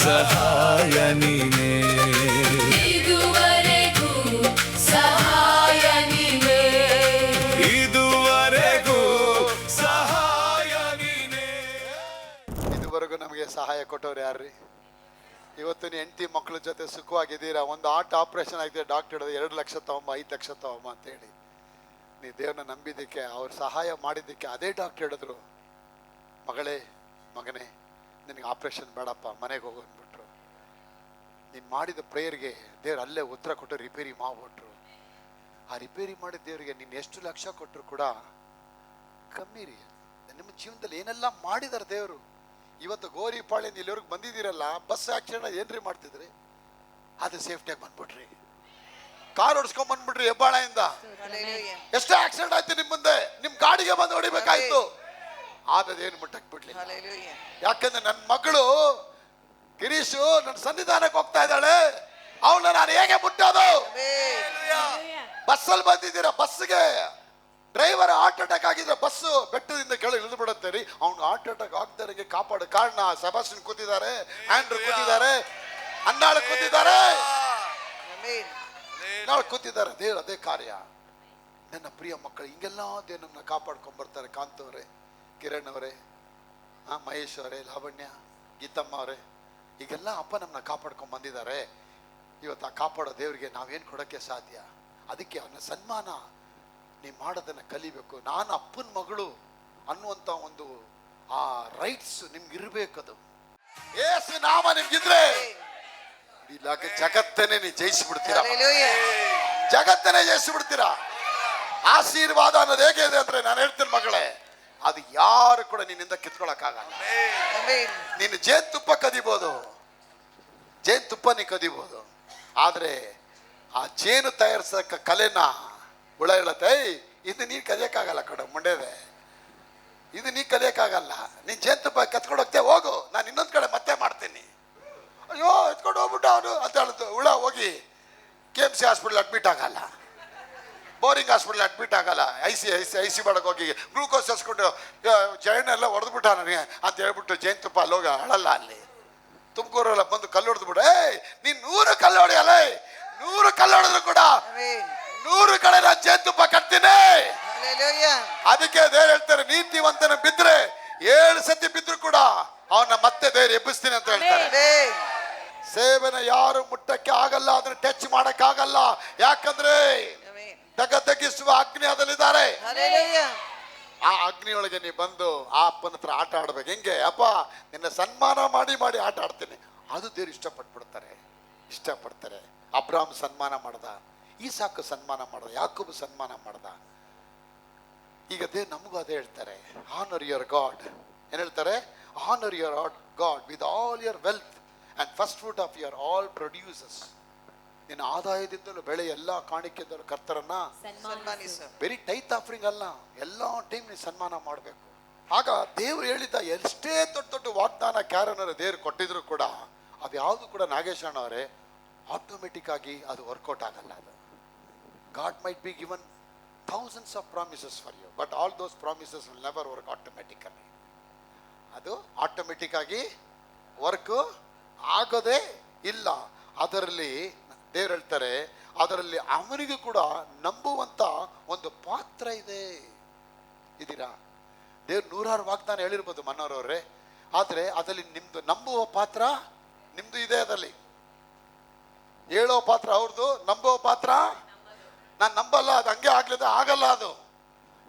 ಸಹಾಯ ನೀನೇ, ಇದುವರೆಗೂ ಸಹಾಯ ನೀನೇ, ಇದುವರೆಗೂ ಸಹಾಯ ನೀನೇ. ಇದುವರೆಗೂ ನಮಗೆ ಸಹಾಯ ಕೊಟ್ಟವ್ರು ಯಾರ್ರಿ? ಇವತ್ತು ನೀ ಹೆಂಡತಿ ಮಕ್ಕಳ ಜೊತೆ ಸುಖವಾಗಿದ್ದೀರಾ. ಒಂದು ಆಪರೇಷನ್ ಆಗಿದೆ, ಡಾಕ್ಟರ್ ಹೇಳಿದ್ರೆ 2 ಲಕ್ಷ ತಗೊಂಬ, 5 ಲಕ್ಷ ತಗೊಂಬ ಅಂತೇಳಿ. ನೀ ದೇವ್ರನ್ನ ನಂಬಿದ್ದಕ್ಕೆ, ಅವ್ರು ಸಹಾಯ ಮಾಡಿದ್ದಕ್ಕೆ ಅದೇ ಡಾಕ್ಟರ್ ಹೇಳಿದ್ರು, ಮಗಳೇ ಮಗನೇ ನಿನಗೆ ಆಪ್ರೇಷನ್ ಬೇಡಪ್ಪ, ಮನೆಗೆ ಹೋಗು ಅಂದ್ಬಿಟ್ರು. ನೀನು ಮಾಡಿದ ಪ್ರೇಯರ್ಗೆ ದೇವ್ರು ಅಲ್ಲೇ ಉತ್ತರ ಕೊಟ್ಟು ರಿಪೇರಿ ಮಾಡಿಬಿಟ್ರು. ಆ ರಿಪೇರಿ ಮಾಡಿದ ದೇವರಿಗೆ ನೀನು ಎಷ್ಟು ಲಕ್ಷ ಕೊಟ್ಟರು ಕೂಡ ಕಮ್ಮಿ ರೀ. ನಿಮ್ಮ ಜೀವನದಲ್ಲಿ ಏನೆಲ್ಲ ಮಾಡಿದಾರೆ ದೇವರು. ಇವತ್ತು ಗೋರಿಪಾಳ್ಯದಿಂದ ಇಲ್ಲಿವರೆಗೆ ಬಂದಿದ್ದೀರಲ್ಲ, ಬಸ್ ಆಕ್ಸಿಡೆಂಟ್ ಏನ್ರಿ ಮಾಡ್ತಿದ್ರಿ? ಅದು ಸೇಫ್ಟಿಯಾಗಿ ಬಂದ್ಬಿಟ್ರಿ. ಕಾರ್ ಓಡಿಸ್ಕೊಂಡ್ ಬಂದ್ಬಿಟ್ರಿ ಹೆಬ್ಬಾಳೆಯಿಂದ. ಎಷ್ಟೇ ಆಕ್ಸಿಡೆಂಟ್ ಆಯ್ತು ನಿಮ್ಮ ಮುಂದೆ, ನಿಮ್ ಗಾಡಿಗೆ ಬಂದು ಹೊಡಿಬೇಕಾಯ್ತು. ಆದದೇನು ಮುಟ್ಟಕ್ ಬಿಡ್ಲಿ. ಯಾಕಂದ್ರೆ ನನ್ನ ಮಗಳು ಗಿರೀಶು ನನ್ನ ಸನ್ನಿಧಾನಕ್ಕೆ ಹೋಗ್ತಾ ಇದ್ದಾಳೆ, ಅವಳನ್ನ ನಾನು ಹೇಗೆ ಮುಟ್ಟೋದು? ಬಸ್ಸಲ್ಲಿ ಬಂದಿದ್ದೀರಾ, ಬಸ್ಗೆ ಡ್ರೈವರ್ ಹಾರ್ಟ್ ಅಟ್ಯಾಕ್ ಆಗಿದ್ರೆ ಬಸ್ಸು ಬೆಟ್ಟದಿಂದ ಕೆಳಗೆ ಇಳಿದು ಬಿಡುತ್ತೆ ರೀ. ಅವ್ನು ಹಾರ್ಟ್ ಅಟ್ಯಾಕ್ ಆಗ್ದವರಿಗೆ ಕಾಪಾಡ ಕಾರಣ ಸೆಬಾಸ್ಟಿನ್ ಕೂತಿದ್ದಾರೆ, ಆಂಡ್ರೂ ಕೂತಿದ್ದಾರೆ, ಅನ್ನಾಳು ಕೂತಿದ್ದಾರೆ, ನಾಳೆ ಕೂತಿದ್ದಾರೆ. ದೇವ್ರ ಅದೇ ಕಾರ್ಯ. ನನ್ನ ಪ್ರಿಯ ಮಕ್ಕಳು, ಹಿಂಗೆಲ್ಲ ದೇವ್ರನ್ನ ಕಾಪಾಡ್ಕೊಂಡ್ ಬರ್ತಾರೆ. ಕಾಂತ್ ಅವರೇ, ಕಿರಣ್ ಅವರೇ, ಮಹೇಶ್ ಅವರೇ, ಲಾವಣ್ಯ, ಗೀತಮ್ಮ ಅವರೇ, ಈಗೆಲ್ಲ ಅಪ್ಪ ನಮ್ಮನ್ನ ಕಾಪಾಡ್ಕೊಂಡ್ ಬಂದಿದ್ದಾರೆ. ಇವತ್ತು ಆ ಕಾಪಾಡೋ ದೇವರಿಗೆ ನಾವೇನು ಕೊಡೋಕ್ಕೆ ಸಾಧ್ಯ? ಅದಕ್ಕೆ ಅವನ ಸನ್ಮಾನ ನೀವು ಮಾಡೋದನ್ನು ಕಲಿಬೇಕು. ನಾನು ಅಪ್ಪನ ಮಗಳು ಅನ್ನುವಂಥ ಒಂದು ಆ ರೈಟ್ಸ್ ನಿಮ್ಗಿರ್ಬೇಕದು. ಏಸು ನಾಮ ನಿಮ್ಗಿದ್ರೆ ಇಲ್ಲ ಜಗತ್ತನ್ನೇ ನೀವು ಜಯಿಸಿಬಿಡ್ತೀರಾ, ಜಗತ್ತನ್ನೇ ಜಯಿಸಿಬಿಡ್ತೀರಾ. ಆಶೀರ್ವಾದ ಅನ್ನೋದು ಹೇಗೆ ಇದೆ ಅಂದ್ರೆ ನಾನು ಹೇಳ್ತೀನಿ ಮಗಳೇ, ಅದು ಯಾರು ಕೂಡ ನಿನ್ನಿಂದ ಕಿತ್ಕೊಳಕ್ಕಾಗಲ್ಲ. ನೀನು ಜೇನುತುಪ್ಪ ಕದಿಬೋದು, ಜೇನುತುಪ್ಪ ನೀ ಕದಿಬೋದು, ಆದ್ರೆ ಆ ಜೇನು ತಯಾರಿಸಕ್ಕ ಕಲೆನ ಹುಳ ಹೇಳತ್ತೆ, ಇದು ನೀನು ಕದಿಯಕ್ಕಾಗಲ್ಲ ಕಡೆ ಮುಂಡೆದೆ, ಇದು ನೀ ಕಲಿಯಕ್ಕಾಗಲ್ಲ. ನೀನ್ ಜೇನುತುಪ್ಪ ಕತ್ಕೊಂಡು ಹೋಗ್ತೇ, ಹೋಗು, ನಾನು ಇನ್ನೊಂದು ಕಡೆ ಮತ್ತೆ ಮಾಡ್ತೀನಿ. ಅಯ್ಯೋ ಎತ್ಕೊಂಡು ಹೋಗ್ಬಿಟ್ಟು ಅವನು ಅಂತ ಹೇಳಿದ್ದು ಹುಳ ಹೋಗಿ KMC ಹಾಸ್ಪಿಟಲ್ ಅಡ್ಮಿಟ್ ಆಗಲ್ಲ, ಬೋರಿಂಗ್ ಹಾಸ್ಪಿಟಲ್ ಅಡ್ಮಿಟ್ ಆಗಲ್ಲ, ಐ ಸಿ ಮಾಡಕ್ಕೆ ಹೋಗಿ ಗ್ಲೂಕೋಸ್ ಹಸ್ಕೊಂಡು ಜೈನೆಲ್ಲ ಹೊಡೆದ್ಬಿಟ್ಟ ನನಗೆ ಅಂತ ಹೇಳ್ಬಿಟ್ಟು ಜೇನುತುಪ್ಪ ಅಲ್ಲೋಗ ಅಳಲ್ಲ. ಅಲ್ಲಿ ತುಮಕೂರೆಲ್ಲ ಬಂದು ಕಲ್ಲು ಹೊಡೆದ್ಬಿಡ, ನೀನ್ 100 ಕಲ್ಲು ಹೊಡೆಯಲ್ಲ, 100 ಕಲ್ಲು ಹೊಡೆದ್ರು ಕೂಡ 100 ಕಡೆ ನಾನು ಜೇನುತುಪ್ಪ ಕಟ್ತೀನಿ. ಅದಕ್ಕೆ ದೇವ್ರು ಹೇಳ್ತಾರೆ, ನೀತಿವಂತನ ಬಿದ್ರೆ 7 ಸತಿ ಬಿದ್ರು ಕೂಡ ಅವನ್ನ ಮತ್ತೆ ದೇವ್ರು ಎಬ್ಬಿಸ್ತೀನಿ ಅಂತ ಹೇಳ್ತಾರೆ. ಸೇವನೆ ಯಾರು ಮುಟ್ಟಕ್ಕೆ ಆಗಲ್ಲ, ಅದನ್ನ ಟಚ್ ಮಾಡಕ್ ಆಗಲ್ಲ. ಯಾಕಂದ್ರೆ ತಗ್ಗಿಸುವ ಅಗ್ನಿ ಅದಲ್ಲಿದ್ದಾರೆ. ಆ ಅಗ್ನಿಯೊಳಗೆ ನೀ ಬಂದು ಆ ಅಪ್ಪನ ಹತ್ರ ಆಟ ಆಡ್ಬೇಕು. ಹೆಂಗೆ ಅಪ್ಪ ನಿನ್ನ ಸನ್ಮಾನ ಮಾಡಿ ಮಾಡಿ ಆಟ ಆಡ್ತೀನಿ, ಅದು ದೇವ್ರು ಇಷ್ಟಪಡ್ತಾರೆ. ಅಬ್ರಾಮ್ ಸನ್ಮಾನ ಮಾಡ್ದ, ಈಸಾಕು ಸನ್ಮಾನ ಮಾಡ್ದ, ಯಾಕೋಬು ಸನ್ಮಾನ ಮಾಡ್ದ. ಈಗ ದೇವ್ರು ನಮಗೂ ಅದೇ ಹೇಳ್ತಾರೆ, ಆನರ್ ಯುವರ್ ಗಾಡ್. ಏನ್ ಹೇಳ್ತಾರೆ? Honour your god with all your wealth and first fruit of your all produces. ನಿನ್ನ ಆದಾಯದಿಂದಲೂ ಬೆಳೆ ಎಲ್ಲ ಕಾಣಿಕೆಯಿಂದಲೂ ಕರ್ತರನ್ನ ವೆರಿ ಟೈತ್ ಆಫರಿಂಗ್ ಅಲ್ಲ, ಎಲ್ಲ ಟೈಮ್ ನೀನು ಸನ್ಮಾನ ಮಾಡಬೇಕು. ಆಗ ದೇವ್ರು ಹೇಳಿದ್ದ ಎಷ್ಟೇ ದೊಡ್ಡ ದೊಡ್ಡ ವಾಗ್ದಾನ ಕ್ಯಾರನರು ದೇವ್ರು ಕೊಟ್ಟಿದ್ರು ಕೂಡ ಅದು ಯಾವುದು ಕೂಡ ನಾಗೇಶ್ ಅಣ್ಣವರೇ ಆಟೋಮೆಟಿಕ್ ಆಗಿ ಅದು ವರ್ಕೌಟ್ ಆಗಲ್ಲ. ಅದು god might be given thousands of promises for you, but all those promises will never work automatically. ಅದು ಆಟೋಮೆಟಿಕ್ ಆಗಿ ವರ್ಕ್ ಆಗೋದೇ ಇಲ್ಲ. ಅದರಲ್ಲಿ ದೇವ್ರು ಹೇಳ್ತಾರೆ, ಅದರಲ್ಲಿ ಅವನಿಗೂ ಕೂಡ ನಂಬುವಂತ ಒಂದು ಪಾತ್ರ ಇದೆ. ಇದೀರಾ? ದೇವ್ರು 100 ವಾಗ್ದಾನ ಹೇಳಿರ್ಬೋದು ಮನ್ನೋರವ್ರೆ, ಆದ್ರೆ ಅದರಲ್ಲಿ ನಿಮ್ದು ನಂಬುವ ಪಾತ್ರ ನಿಮ್ದು ಇದೆ. ಅದರಲ್ಲಿ ಹೇಳೋ ಪಾತ್ರ ಅವ್ರದ್ದು, ನಂಬುವ ಪಾತ್ರ ನಾನು ನಂಬಲ್ಲ, ಅದು ಹಂಗೆ ಆಗಲ್ಲ. ಅದು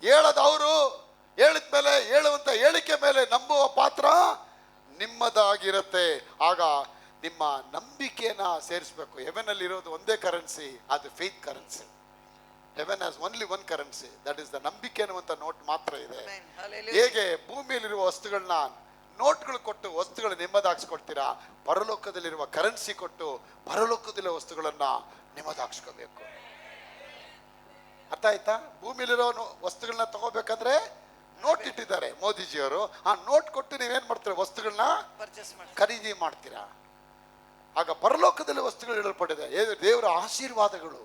ಹೇಳೋದು ಅವರು ಹೇಳಿದ್ಮೇಲೆ, ಹೇಳುವಂತ ಹೇಳಿಕೆ ಮೇಲೆ ನಂಬುವ ಪಾತ್ರ ನಿಮ್ಮದಾಗಿರುತ್ತೆ. ಆಗ ನಿಮ್ಮ ನಂಬಿಕೆನ ಸೇರಿಸ್ಬೇಕು. ಹೆವೆನ್ ಅಲ್ಲಿ ಇರೋದು ಒಂದೇ ಕರೆನ್ಸಿ, ಅದು faith currency. Heaven has only one currency, that is the ನಂಬಿಕೆ ಅನ್ನುವಂತ ನೋಟ್ ಮಾತ್ರ ಇದೆ. ಹೇಗೆ ಭೂಮಿಯಲ್ಲಿರುವ ವಸ್ತುಗಳನ್ನ ನೋಟ್ಗಳು ಕೊಟ್ಟು ವಸ್ತುಗಳು ನಿಮ್ಮದಾಗಿಸ್ಕೊಳ್ತೀರಾ, ಪರಲೋಕದಲ್ಲಿರುವ ಕರೆನ್ಸಿ ಕೊಟ್ಟು ಪರಲೋಕದಲ್ಲಿರುವ ವಸ್ತುಗಳನ್ನ ನಿಮ್ಮದಾಗಿಸ್ಕೋಬೇಕು. ಅರ್ಥ ಆಯ್ತಾ? ಭೂಮಿಲಿರೋ ವಸ್ತುಗಳನ್ನ ತಗೋಬೇಕಂದ್ರೆ ನೋಟ್ ಇಟ್ಟಿದ್ದಾರೆ ಮೋದಿಜಿಯವರು, ಆ ನೋಟ್ ಕೊಟ್ಟು ನೀವೇನ್ ಮಾಡ್ತೀರಾ? ವಸ್ತುಗಳನ್ನ ಖರೀದಿ ಮಾಡ್ತೀರಾ. ಆಗ ಪರಲೋಕದಲ್ಲಿ ವಸ್ತುಗಳು ಇಡಲ್ಪಟ್ಟಿದೆ, ದೇವರ ಆಶೀರ್ವಾದಗಳು.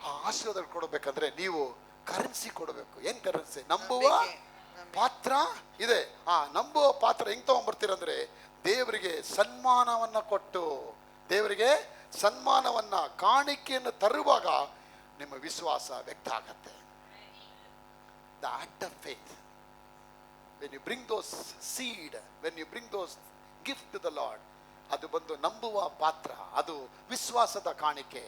ಆ ಆಶೀರ್ವಾದಗಳು ಕೊಡಬೇಕಂದ್ರೆ ನೀವು ಕರೆನ್ಸಿ ಕೊಡಬೇಕು. ಏನ್ ಕರೆನ್ಸಿ? ನಂಬುವ ಪಾತ್ರ ಇದೆ. ಆ ನಂಬುವ ಪಾತ್ರ ಹೆಂಗ್ ತಗೊಂಡ್ಬರ್ತೀರಂದ್ರೆ ದೇವರಿಗೆ ಸನ್ಮಾನವನ್ನ ಕೊಟ್ಟು, ದೇವರಿಗೆ ಸನ್ಮಾನವನ್ನ ಕಾಣಿಕೆಯನ್ನು ತರುವಾಗ ನಿಮ್ಮ ವಿಶ್ವಾಸ ವ್ಯಕ್ತ ಆಗತ್ತೆ. The act of faith, when you bring those seed, when you bring those gift to the Lord, ಅದು ಬಂದು ನಂಬುವ ಪಾತ್ರ, ಅದು ವಿಶ್ವಾಸದ ಕಾಣಿಕೆ,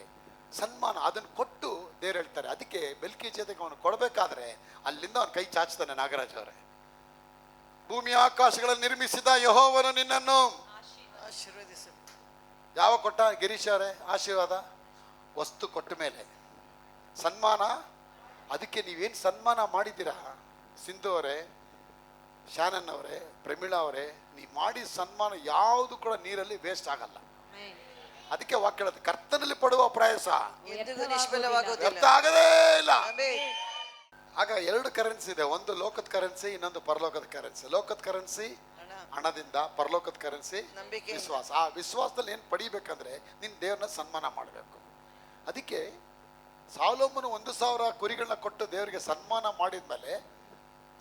ಸನ್ಮಾನ. ಅದನ್ನು ಕೊಟ್ಟು ದೇವ್ರು ಹೇಳ್ತಾರೆ. ಅದಕ್ಕೆ ಮೆಲ್ಕಿಜೆದೇಕ ಅವನು ಕೊಡಬೇಕಾದ್ರೆ ಅಲ್ಲಿಂದ ಅವನ ಕೈ ಚಾಚ್ತಾನೆ. ನಾಗರಾಜ್ ಅವರೇ, ಭೂಮಿ ಆಕಾಶಗಳನ್ನು ನಿರ್ಮಿಸಿದ ಯೆಹೋವನು ನಿನ್ನನ್ನು ಆಶೀರ್ವದಿಸು. ಯಾವ ಕೊಟ್ಟ? ಗಿರೀಶ್ ಅವರೇ, ಆಶೀರ್ವಾದ ವಸ್ತು ಕೊಟ್ಟ ಮೇಲೆ ಸನ್ಮಾನ. ಅದಕ್ಕೆ ನೀವೇನು ಸನ್ಮಾನ ಮಾಡಿದ್ದೀರಾ, ಸಿಂಧು ಅವರೇ, ಶಾನನ್ ಅವರೇ, ಪ್ರಮೀಳಾ ಅವರೇ, ನೀವು ಮಾಡಿದ ಸನ್ಮಾನ ಯಾವುದು ಕೂಡ ನೀರಲ್ಲಿ ವೇಸ್ಟ್ ಆಗಲ್ಲ. ಅದಕ್ಕೆ ವಾಕ್ಯ ಹೇಳುತ್ತೆ, ಕರ್ತನಲ್ಲಿ ಪಡುವ ಪ್ರಯಾಸ ವ್ಯರ್ಥ ಆಗದೇ ಇಲ್ಲ. ಆಗ 2 ಕರೆನ್ಸಿ ಇದೆ, ಒಂದು ಲೋಕದ ಕರೆನ್ಸಿ, ಇನ್ನೊಂದು ಪರಲೋಕದ ಕರೆನ್ಸಿ. ಲೋಕದ ಕರೆನ್ಸಿ ಹಣದಿಂದ, ಪರಲೋಕದ ಕರೆನ್ಸಿ ವಿಶ್ವಾಸ. ಆ ವಿಶ್ವಾಸದಲ್ಲಿ ಏನು ಪಡಿಬೇಕಂದ್ರೆ ನಿನ್ನ ದೇವ್ರನ್ನ ಸನ್ಮಾನ ಮಾಡಬೇಕು. ಅದಕ್ಕೆ ಸಾಲೋಮನು 1,000 ಕುರಿಗಳನ್ನ ಕೊಟ್ಟು ದೇವರಿಗೆ ಸನ್ಮಾನ ಮಾಡಿದ್ಮೇಲೆ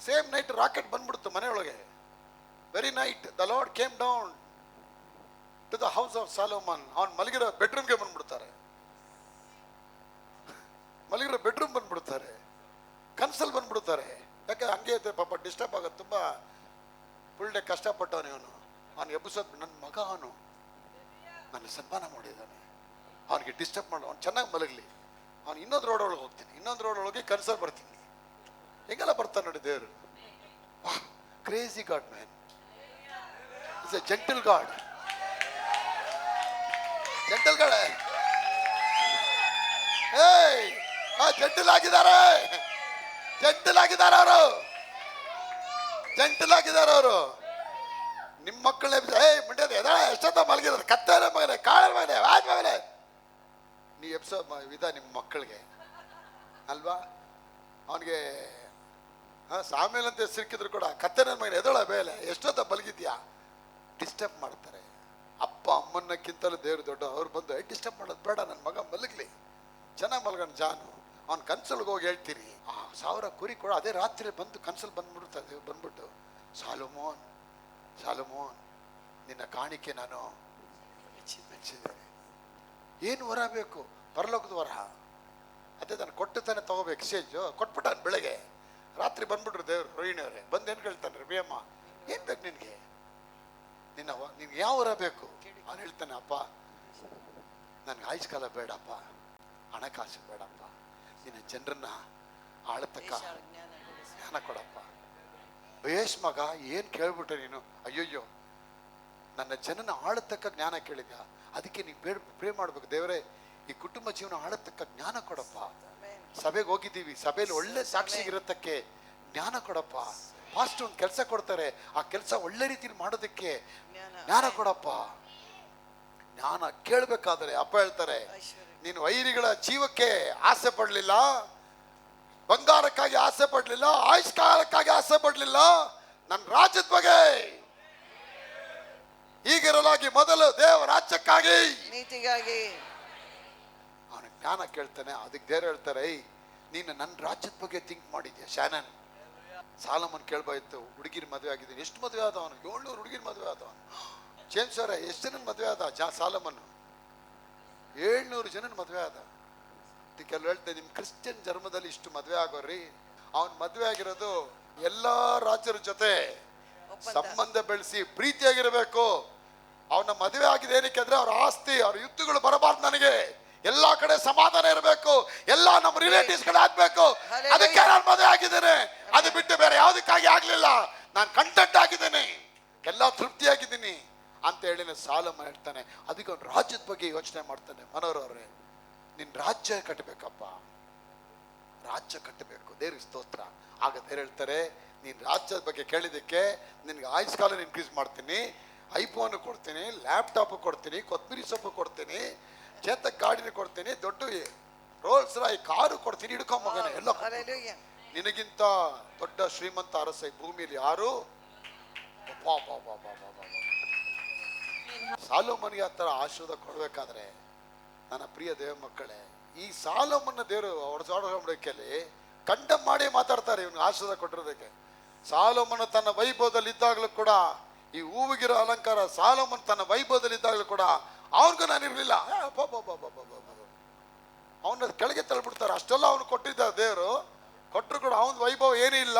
ಸೇಮ್ ನೈಟ್ ರಾಕೆಟ್ ಬಂದ್ಬಿಡ್ತು ಮನೆಯೊಳಗೆ. Very night the Lord came down to the house of Solomon. ಅವನ್ ಮಲಗಿರೋ ಬೆಡ್ರೂಮ್ಗೆ ಬಂದ್ಬಿಡ್ತಾರೆ, ಮಲಗಿರೋ ಬೆಡ್ರೂಮ್ ಬಂದ್ಬಿಡ್ತಾರೆ, ಕನ್ಸಲ್ ಬಂದ್ಬಿಡ್ತಾರೆ. ಯಾಕೆ ಹಂಗೆ ಇದ್ರೆ ಪಾಪ ಡಿಸ್ಟರ್ಬ್ ಆಗುತ್ತೆ. ತುಂಬ ಫುಲ್ ಡೇ ಕಷ್ಟಪಟ್ಟವನು ಇವನು. ಅವನು ಎಬ್ಬಿಸೋದು ನನ್ನ ಮಗ, ಅವನು ನನ್ನ ಸನ್ಮಾನ ಮಾಡಿದ್ದಾನೆ, ಅವನಿಗೆ ಡಿಸ್ಟರ್ಬ್ ಮಾಡು, ಅವ್ನು ಚೆನ್ನಾಗಿ ಮಲಗಲಿ. ಅವ್ನು ಇನ್ನೊಂದು ರೋಡ್ ಒಳಗೆ ಹೋಗ್ತೀನಿ, ಇನ್ನೊಂದು ರೋಡ್ ಒಳಗೆ ಕನ್ಸಲ್ ಬರ್ತೀನಿ. ಹೆಂಗೆಲ್ಲ ಬರ್ತಾನೆ ನೋಡಿ ದೇವರು. Crazy god man, it's A gentle god. Gentle god. ಏಯ್ ಜೆಂಟಲ್ ಆಗಿದ್ದಾರೆ, ಜೆಂಟಲ್ ಆಗಿದ್ದಾರೆ ಅವರು, ಜೆಂಟಲ್ ಆಗಿದ್ದಾರೆ ಅವರು. ನಿಮ್ಮ ಮಕ್ಕಳನ್ನ ಮಂಡ್ಯದ ಎದ ಎಷ್ಟೊತ್ತ ಮಲಗಿರೋದು, ಕತ್ತಲೆ ಮಗನೆ, ಕಾಳ ಮಗನೆ, ವಾಜ್ ಮಗನೆ, ನೀ ಎಬ್ಸೋ ವಿಧ ನಿಮ್ಮ ಮಕ್ಕಳಿಗೆ ಅಲ್ವಾ? ಅವನಿಗೆ ಸಾಮೇಲೆ ಅಂತ ಸಿಕ್ಕಿದ್ರು ಕೂಡ ಕತ್ತಲೆ ಮಗನೆ ಎದಳ ಬೇಲೆ ಎಷ್ಟೊತ್ತ ಮಲಗಿದ್ಯಾ, ಡಿಸ್ಟರ್ಬ್ ಮಾಡ್ತಾರೆ. ಅಪ್ಪ ಅಮ್ಮನ್ನಕ್ಕಿಂತಲೂ ದೇವ್ರು ದೊಡ್ಡ. ಅವ್ರು ಬಂದು ಡಿಸ್ಟರ್ಬ್ ಮಾಡೋದು ಬೇಡ, ನನ್ನ ಮಗ ಮಲಗಲಿ, ಚೆನ್ನಾಗಿ ಮಲಗೋಣ ಜಾನು. ಅವ್ನು ಕನ್ಸಲ್ಗೆ ಹೋಗಿ ಹೇಳ್ತೀರಿ, 1000 ಕುರಿ ಕೂಡ ಅದೇ ರಾತ್ರಿ ಬಂದು ಕನ್ಸಲ್ ಬಂದ್ಬಿಡ್ತಾರೆ. ಬಂದ್ಬಿಟ್ಟು ಸಾಲೋಮೋನ್, ಸಾಲೋಮೋನ್ ನಿನ್ನ ಕಾಣಿಕೆ ನಾನು ಮೆಚ್ಚಿದ್ದೇನೆ. ಏನು ವರ ಬೇಕು? ಪರಲೋಕದ ವರ. ಅದೇ ನಾನು ಕೊಟ್ಟು ತಾನೆ ತಗೋಬೇಕು. ಎಕ್ಸ್ಚೇಂಜು ಕೊಟ್ಬಿಟ್ಟಾನೆ. ಬೆಳಗ್ಗೆ ರಾತ್ರಿ ಬಂದ್ಬಿಟ್ರು ದೇವ್ರು. ರೋಹಿಣಿಯವರೇ ಬಂದು ಏನು ಕೇಳ್ತಾನೆ, ರವಿಯಮ್ಮ ಏನು ಬೇಕು ನಿನಗೆ, ನಿನ್ಗೆ ಯಾವ ವರ ಬೇಕು? ಅವ್ನು ಹೇಳ್ತಾನೆ, ಅಪ್ಪ ನನಗೆ ಆಯುಷ್ಕಾಲ ಬೇಡಪ್ಪ, ಹಣಕಾಸು ಬೇಡಪ್ಪ, ನಿನ್ನ ಜನರನ್ನ ಆಳತಕ್ಕ ಜ್ಞಾನ ಕೊಡಪ್ಪ. ಬೇಷ್ ಮಗ, ಏನು ಕೇಳ್ಬಿಟ್ಟೆ ನೀನು? ಅಯ್ಯೋಯ್ಯೋ, ನನ್ನ ಜನನ ಆಳತಕ್ಕ ಜ್ಞಾನ ಕೇಳಿದ, ಅದಕ್ಕೆ ನೀವು ಪ್ರೇ ಮಾಡ್ಬೇಕು, ದೇವರೇ ಈ ಕುಟುಂಬ ಜೀವನ ಆಳತಕ್ಕ ಜ್ಞಾನ ಕೊಡಪ್ಪ. ಸಭೆಗೆ ಹೋಗಿದ್ದೀವಿ, ಸಭೆಯಲ್ಲಿ ಒಳ್ಳೆ ಸಾಕ್ಷಿಗಿರತಕ್ಕೆ ಜ್ಞಾನ ಕೊಡಪ್ಪ. ಫಾಸ್ಟ್ ಒಂದು ಕೆಲಸ ಕೊಡ್ತಾರೆ, ಆ ಕೆಲಸ ಒಳ್ಳೆ ರೀತಿಯಲ್ಲಿ ಮಾಡೋದಕ್ಕೆ ಜ್ಞಾನ ಕೊಡಪ್ಪ. ಜ್ಞಾನ ಕೇಳಬೇಕಾದ್ರೆ ಅಪ್ಪ ಹೇಳ್ತಾರೆ, ನೀನು ವೈರಿಗಳ ಜೀವಕ್ಕೆ ಆಸೆ ಪಡಲಿಲ್ಲ, ಬಂಗಾರಕ್ಕಾಗಿ ಆಸೆ ಪಡಲಿಲ್ಲ, ಆಯುಷ್ಕಾಲಕ್ಕಾಗಿ ಆಸೆ ಪಡಲಿಲ್ಲ, ನನ್ನ ರಾಜ್ಯದ ಬಗ್ಗೆ ಈಗಿರಲಾಗಿ ಮೊದಲು ದೇವ ರಾಜ್ಯಕ್ಕಾಗಿ ನೀತಿಗಾಗಿ ಅವನ ಜ್ಞಾನ ಕೇಳ್ತಾನೆ. ಅದಕ್ಕೆ ದೇವ್ರು ಹೇಳ್ತಾರೆ, ನೀನು ನನ್ನ ರಾಜ್ಯದ ಬಗ್ಗೆ ಥಿಂಕ್ ಮಾಡಿದ್ಯಾ ಶಾನನ್? ಸಾಲಮನ್ ಕೇಳ್ಬಾಯ್ತು, ಹುಡುಗಿರ್ ಮದುವೆ ಆಗಿದ್ದೀನಿ. ಎಷ್ಟು ಮದುವೆ ಆದ ಅವನು? 700 ಹುಡುಗಿರ್ ಮದುವೆ ಆದವನು. ಜೇಮ್ಸ್ ಅವರೇ ಎಷ್ಟು ಜನ ಮದುವೆ ಆದ ಸಾಲಮನ್? 700 ಜನ ಮದುವೆ ಆದ. ಕೆಲವು ಹೇಳ್ತೇನೆ, ನಿಮ್ಮ ಕ್ರಿಶ್ಚಿಯನ್ ಧರ್ಮದಲ್ಲಿ ಇಷ್ಟು ಮದುವೆ ಆಗೋರಿ. ಅವನ್ ಮದುವೆ ಆಗಿರೋದು ಎಲ್ಲಾ ರಾಜ್ಯರ ಜೊತೆ ಸಂಬಂಧ ಬೆಳೆಸಿ ಪ್ರೀತಿಯಾಗಿರ್ಬೇಕು. ಅವನ ಮದುವೆ ಆಗಿದೆ ಏನಕ್ಕೆ ಅಂದ್ರೆ, ಅವ್ರ ಆಸ್ತಿ, ಅವ್ರ ಯುದ್ಧಗಳು ಬರಬಾರ್ದು, ನನಗೆ ಎಲ್ಲಾ ಕಡೆ ಸಮಾಧಾನ ಇರಬೇಕು, ಎಲ್ಲಾ ನಮ್ಮ ರಿಲೇಟಿವ್ಸ್ ಕಡೆ ಆಗ್ಬೇಕು, ಅದಕ್ಕೆ ನಾನು ಮದುವೆ ಆಗಿದ್ದೇನೆ. ಅದು ಬಿಟ್ಟು ಬೇರೆ ಯಾವುದಕ್ಕಾಗಿ ಆಗ್ಲಿಲ್ಲ. ನಾನು ಕಂಟೆಂಟ್ ಆಗಿದ್ದೇನೆ, ಎಲ್ಲಾ ತೃಪ್ತಿಯಾಗಿದ್ದೀನಿ ಅಂತ ಹೇಳಿ ಸಾಲಮನ್ ಹೇಳ್ತಾನೆ. ಅದಕ್ಕೆ ಅವ್ನು ರಾಜ್ಯದ ಬಗ್ಗೆ ಯೋಚನೆ ಮಾಡ್ತಾನೆ. ಮನೋರವ್ರೆ, ನಿನ್ ರಾಜ್ಯ ಕಟ್ಟಬೇಕಪ್ಪ, ರಾಜ್ಯ ಕಟ್ಟಬೇಕು. ದೇವ್ರಿಗೆ ಸ್ತೋತ್ರ. ಆಗ ದೇವ್ರು ಹೇಳ್ತಾರೆ, ನೀನ್ ರಾಜ್ಯದ ಬಗ್ಗೆ ಕೇಳಿದಕ್ಕೆ ನಿನ್ಗೆ ಆಯುಷ್ಕಾಲ ಇನ್ಕ್ರೀಸ್ ಮಾಡ್ತೀನಿ, ಐಫೋನ್ ಕೊಡ್ತೀನಿ, ಲ್ಯಾಪ್ಟಾಪ್ ಕೊಡ್ತೀನಿ, ಕೊತ್ತಂಬರಿ ಸೊಪ್ಪು ಕೊಡ್ತೀನಿ, ಚೇತಕ್ ಗಾಡಿನ ಕೊಡ್ತೀನಿ, ದೊಡ್ಡ ರೋಲ್ಸ್ ರಾಯ್ ಕಾರು ಕೊಡ್ತೀನಿ, ಹಿಡ್ಕೊಂಬಗನೆ ಎಲ್ಲ. ನಿನಗಿಂತ ದೊಡ್ಡ ಶ್ರೀಮಂತ ಅರಸ ಈ ಭೂಮಿಯಲ್ಲಿ ಯಾರು? ಸಾಲೋಮನ್ಗೆ ಆ ಥರ ಆಶೀರ್ವಾದ ಕೊಡ್ಬೇಕಾದ್ರೆ, ನನ್ನ ಪ್ರಿಯ ದೇವ ಮಕ್ಕಳೇ, ಈ ಸಾಲೋಮನ್ನ ದೇವರು ಹೊಡೆದಾಡೋಕೆಲ್ಲಿ ಕಂಡಮ್ ಮಾಡಿ ಮಾತಾಡ್ತಾರೆ ಇವನು ಆಶೀರ್ವಾದ ಕೊಟ್ಟಿರೋದಕ್ಕೆ. ಸಾಲೋಮನ್ ತನ್ನ ವೈಭವದಲ್ಲಿ ಇದ್ದಾಗಲೂ ಕೂಡ, ಈ ಹೂವಿಗಿರೋ ಅಲಂಕಾರ ಸಾಲೋಮನ್ ತನ್ನ ವೈಭವದಲ್ಲಿ ಇದ್ದಾಗಲೂ ಕೂಡ ಅವನಿಗೂ ನಾನು ಇರಲಿಲ್ಲ. ಅವನ ಕೆಳಗೆ ತಳ್ಬಿಡ್ತಾರೆ. ಅಷ್ಟೆಲ್ಲ ಅವನು ಕೊಟ್ಟಿದ್ದ ದೇವರು, ಕೊಟ್ಟರು ಕೂಡ ಅವನ ವೈಭವ ಏನೂ ಇಲ್ಲ.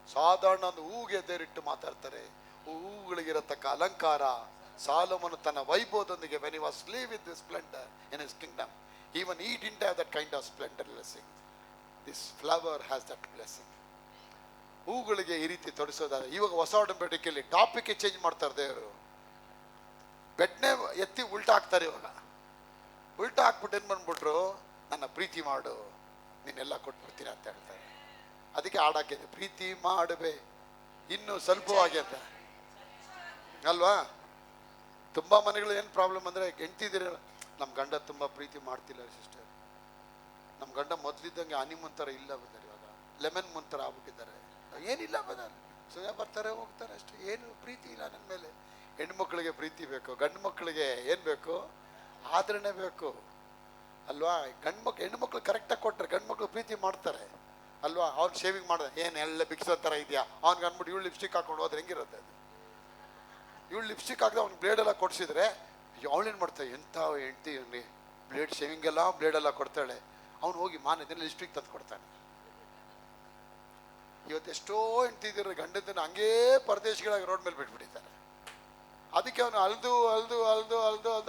ಸಾಧಾರಣ ಒಂದು ಹೂವಿಗೆ ದೇವರಿಟ್ಟು ಮಾತಾಡ್ತಾರೆ. ಹೂವುಗಳಿಗಿರತಕ್ಕ ಅಲಂಕಾರ ಸಾಲೋಮನ್ ತನ್ನ ವೈಭವದೊಂದಿಗೆ, when he was live with the splendor in his kingdom, even he didn't have that kind of splendor blessing. This flower has that blessing. ಹೂಗಳಿಗೆ ಈ ರೀತಿ ತೊಡಿಸೋದಾದ್ರೆ, ಇವಾಗ ಹೊಸ ಒಡಂಬಡಿಕೆಯಲ್ಲಿ ಟಾಪಿಕ್ ಚೇಂಜ್ ಮಾಡ್ತಾರೆ ದೇವರು. ಬೆಡ್ನೆ ಎತ್ತಿ ಉಲ್ಟಾ ಹಾಕ್ತಾರೆ. ಇವಾಗ ಉಲ್ಟಾ ಹಾಕ್ಬಿಟ್ಟು ಏನ್ ಬಂದ್ಬಿಟ್ರು, ನನ್ನ ಪ್ರೀತಿ ಮಾಡು, ನೀನೆಲ್ಲ ಕೊಟ್ಬಿಡ್ತೀನಿ ಅಂತ ಹೇಳ್ತಾರೆ. ಅದಕ್ಕೆ ಹಾಡಾಕಿದೆ, ಪ್ರೀತಿ ಮಾಡುವೆ ಇನ್ನು ಸ್ವಲ್ಪವಾಗಿ ಅಂತ ಅಲ್ವಾ? ತುಂಬಾ ಮನೆಗಳು ಏನು ಪ್ರಾಬ್ಲಮ್ ಅಂದ್ರೆ, ಹೆಂಡ್ತಿದ್ದೀರ, ನಮ್ಮ ಗಂಡ ತುಂಬಾ ಪ್ರೀತಿ ಮಾಡ್ತಿಲ್ಲ ಸಿಸ್ಟರ್, ನಮ್ಮ ಗಂಡ ಮೊದಲಿದ್ದಂಗೆ ಹನಿಮೂನ್ ಥರ ಇಲ್ಲ ಬಂದಾರೆ, ಇವಾಗ ಲೆಮನ್ ಮೂನ್ ಥರ ಆಗ್ಬಿಟ್ಟಿದ್ದಾರೆ. ಏನಿಲ್ಲ ಬಂದಾರೆ, ಸುಮ್ಮನೆ ಬರ್ತಾರೆ ಹೋಗ್ತಾರೆ ಅಷ್ಟೇ, ಏನು ಪ್ರೀತಿ ಇಲ್ಲ ನನ್ನ ಮೇಲೆ. ಹೆಣ್ಮಕ್ಳಿಗೆ ಪ್ರೀತಿ ಬೇಕು, ಗಂಡು ಮಕ್ಕಳಿಗೆ ಏನು ಬೇಕು? ಆದರಣೆ ಬೇಕು. ಅಲ್ವಾ? ಗಂಡ್ಮಕ್ಳು ಹೆಣ್ಮಕ್ಳು ಕರೆಕ್ಟಾಗಿ ಕೊಟ್ಟರೆ ಗಂಡ್ಮಕ್ಳು ಪ್ರೀತಿ ಮಾಡ್ತಾರೆ ಅಲ್ವಾ? ಅವ್ನು ಶೇವಿಂಗ್ ಮಾಡಿದ ಏನು ಎಲ್ಲ ಬಿಕ್ಸೋ ಥರ ಇದೆಯಾ ಅವ್ನಿಗೆ ಅಂದ್ಬಿಟ್ಟು ಇವಳು ಲಿಪ್ಸ್ಟಿಕ್ ಹಾಕೊಂಡು ಹೋದ್ರೆ ಹೆಂಗಿರುತ್ತೆ ಅದು? ಇವಳು ಲಿಪ್ಸ್ಟಿಕ್ ಹಾಕಿದ್ರೆ ಅವ್ನಿಗೆ ಬ್ಲೇಡೆಲ್ಲ ಕೊಡಿಸಿದ್ರೆ ಅವಳೇನು ಮಾಡ್ತಾಳೆ, ಎಂಥ ಹೆಂಡ್ತಿ ಇವನಿಗೆ ಬ್ಲೇಡ್ ಶೇವಿಂಗೆಲ್ಲ ಬ್ಲೇಡೆಲ್ಲ ಕೊಡ್ತಾಳೆ. ಅವ್ನು ಹೋಗಿ ಮಾನ್ಯದಲ್ಲಿ ಲಿಪ್ಸ್ಟಿಕ್ ತಂದು ಕೊಡ್ತಾನೆ. ಇವತ್ತು ಎಷ್ಟೋ ಹೆಂಡ್ತಿದ್ದೀರ ಗಂಡದನ್ನು ಹಂಗೇ ಪರದೇಶಿಗಳಾಗಿ ರೋಡ್ ಮೇಲೆ ಬಿಟ್ಬಿಟ್ಟಿದ್ದಾರೆ. ಅದಕ್ಕೆ ಅವನು ಅಲ್ದು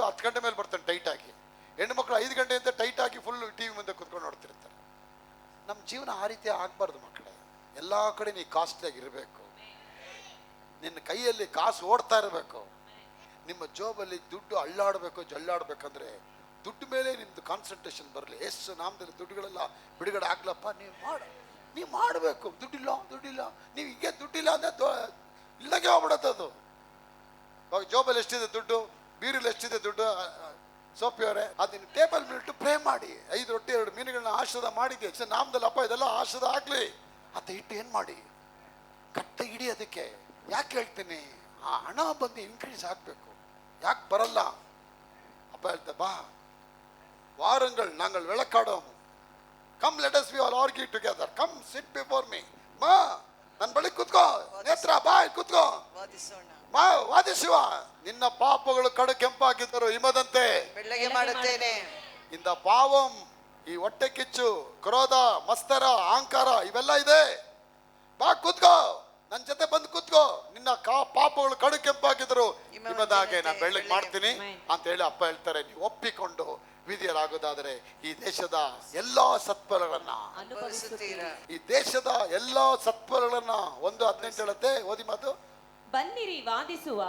10 ಗಂಟೆ ಮೇಲೆ ಬರ್ತಾನೆ ಟೈಟ್ ಆಗಿ. ಹೆಣ್ಣುಮಕ್ಳು 5 ಗಂಟೆಯಿಂದ ಟೈಟ್ ಆಗಿ ಫುಲ್ ಟಿವಿ ಮುಂದೆ ಕುತ್ಕೊಂಡು ನೋಡ್ತಿರ್ತಾರೆ. ನಮ್ಮ ಜೀವನ ಆ ರೀತಿ ಆಗಬಾರ್ದು ಮಕ್ಕಳೇ. ಎಲ್ಲ ಕಡೆ ನೀ ಕಾಸ್ಟ್ಲಿಯಾಗಿ ಇರಬೇಕು. ನಿನ್ನ ಕೈಯಲ್ಲಿ ಕಾಸು ಓಡ್ತಾ ಇರಬೇಕು. ನಿಮ್ಮ ಜೋಬಲ್ಲಿ ದುಡ್ಡು ಅಳ್ಳಾಡಬೇಕು, ಜಳ್ಳಾಡ್ಬೇಕಂದ್ರೆ ದುಡ್ಡು ಮೇಲೆ ನಿಮ್ದು ಕಾನ್ಸಂಟ್ರೇಷನ್ ಬರಲಿ. ಎಷ್ಟು ನಾಮದಲ್ಲಿ ದುಡ್ಡುಗಳೆಲ್ಲ ಬಿಡುಗಡೆ ಆಗ್ಲಪ್ಪ, ನೀವು ಮಾಡಬೇಕು. ದುಡ್ಡಿಲ್ಲ ನೀವು ಹೀಗೆ ದುಡ್ಡಿಲ್ಲ ಅಂದ್ರೆ ಇಲ್ಲಗೆ ಹೋಗ್ಬಿಡತ್ತದು. ಇವಾಗ ಜೋಬಲ್ಲಿ ಎಷ್ಟಿದೆ ದುಡ್ಡು, ಬೀರಲ್ಲಿ ಎಷ್ಟಿದೆ ದುಡ್ಡು, ಸೋಪಿಯವರೇ ಅದನ್ನು ಟೇಬಲ್ ಮೇಲಿಟ್ಟು ಪ್ರೇ ಮಾಡಿ. 5 ರೊಟ್ಟಿ 2 ಮೀನುಗಳನ್ನ ಆಶ್ರದ ಮಾಡಿದ್ದೆ ನಾಮದಲ್ಲಿ, ಅಪ್ಪ ಇದೆಲ್ಲ ಆಶ್ರದ ಆಗ್ಲಿ ಅಂತ ಇಟ್ಟು ಏನು ಮಾಡಿ ಕಟ್ಟ ಇಡಿ. ಅದಕ್ಕೆ ಯಾಕೆ ಹೇಳ್ತೀನಿ, ಆ ಹಣ ಬಂದು ಇನ್ಕ್ರೀಸ್ ಆಗಬೇಕು. ಯಾಕೆ ಬರಲ್ಲ? ಅಪ್ಪ ಹೇಳ್ತೆ, ಬಾ ವಾರಂಗಳು ನಾங்கள் விளக்காடோம், come let us we all argue together, come sit before me, ಬಾ ನನ್ನ ಬಳಿ ಕೂತ್ಕೋ, ನೇತ್ರ ಬಾ ಕೂತ್ಕೋ, ಬಾ ವಾದಿಸುವ. ನಿನ್ನ ಪಾಪಗಳು ಕಡು ಕೆಂಪಾಗಿದ್ದರು ಹಿಮದಂತೆ ಬೆಳ್ಳಗೆ ಮಾಡುತ್ತೇನೆ. ಇಂದ ಪಾವಂ, ಈ ಹೊಟ್ಟೆ ಕಿಚ್ಚು, ಕ್ರೋಧ, ಮತ್ಸರ, ಅಹಂಕಾರ ಇವೆಲ್ಲ ಇದೆ. ಬಾ ಕೂತ್ಕೋ, ನನ್ನ ಜೊತೆ ಬಂದು ಕೂತ್ಕೋ. ನಿನ್ನ ಪಾಪಗಳು ಕಡು ಕೆಂಪಾಗಿದ್ರು ಹಿಮದಾಗೆ ನಾನು ಬೆಳ್ಳಗೆ ಮಾಡ್ತೀನಿ ಅಂತ ಹೇಳಿ ಅಪ್ಪ ಹೇಳ್ತಾರೆ. ನೀವು ಒಪ್ಪಿಕೊಂಡು ವಿಧಿಯರಾಗೋದಾದರೆ ಈ ದೇಶದ ಎಲ್ಲಾ ಸತ್ಫಲಗಳನ್ನ ಅನುಭವಿಸುತ್ತೀರಾ. ಈ ದೇಶದ ಎಲ್ಲಾ ಸತ್ಫಲಗಳನ್ನ 1:18 ಹೇಳುತ್ತೆ, ಓದಿ ಮಾತು. ಬನ್ನಿರಿ ವಾದಿಸುವ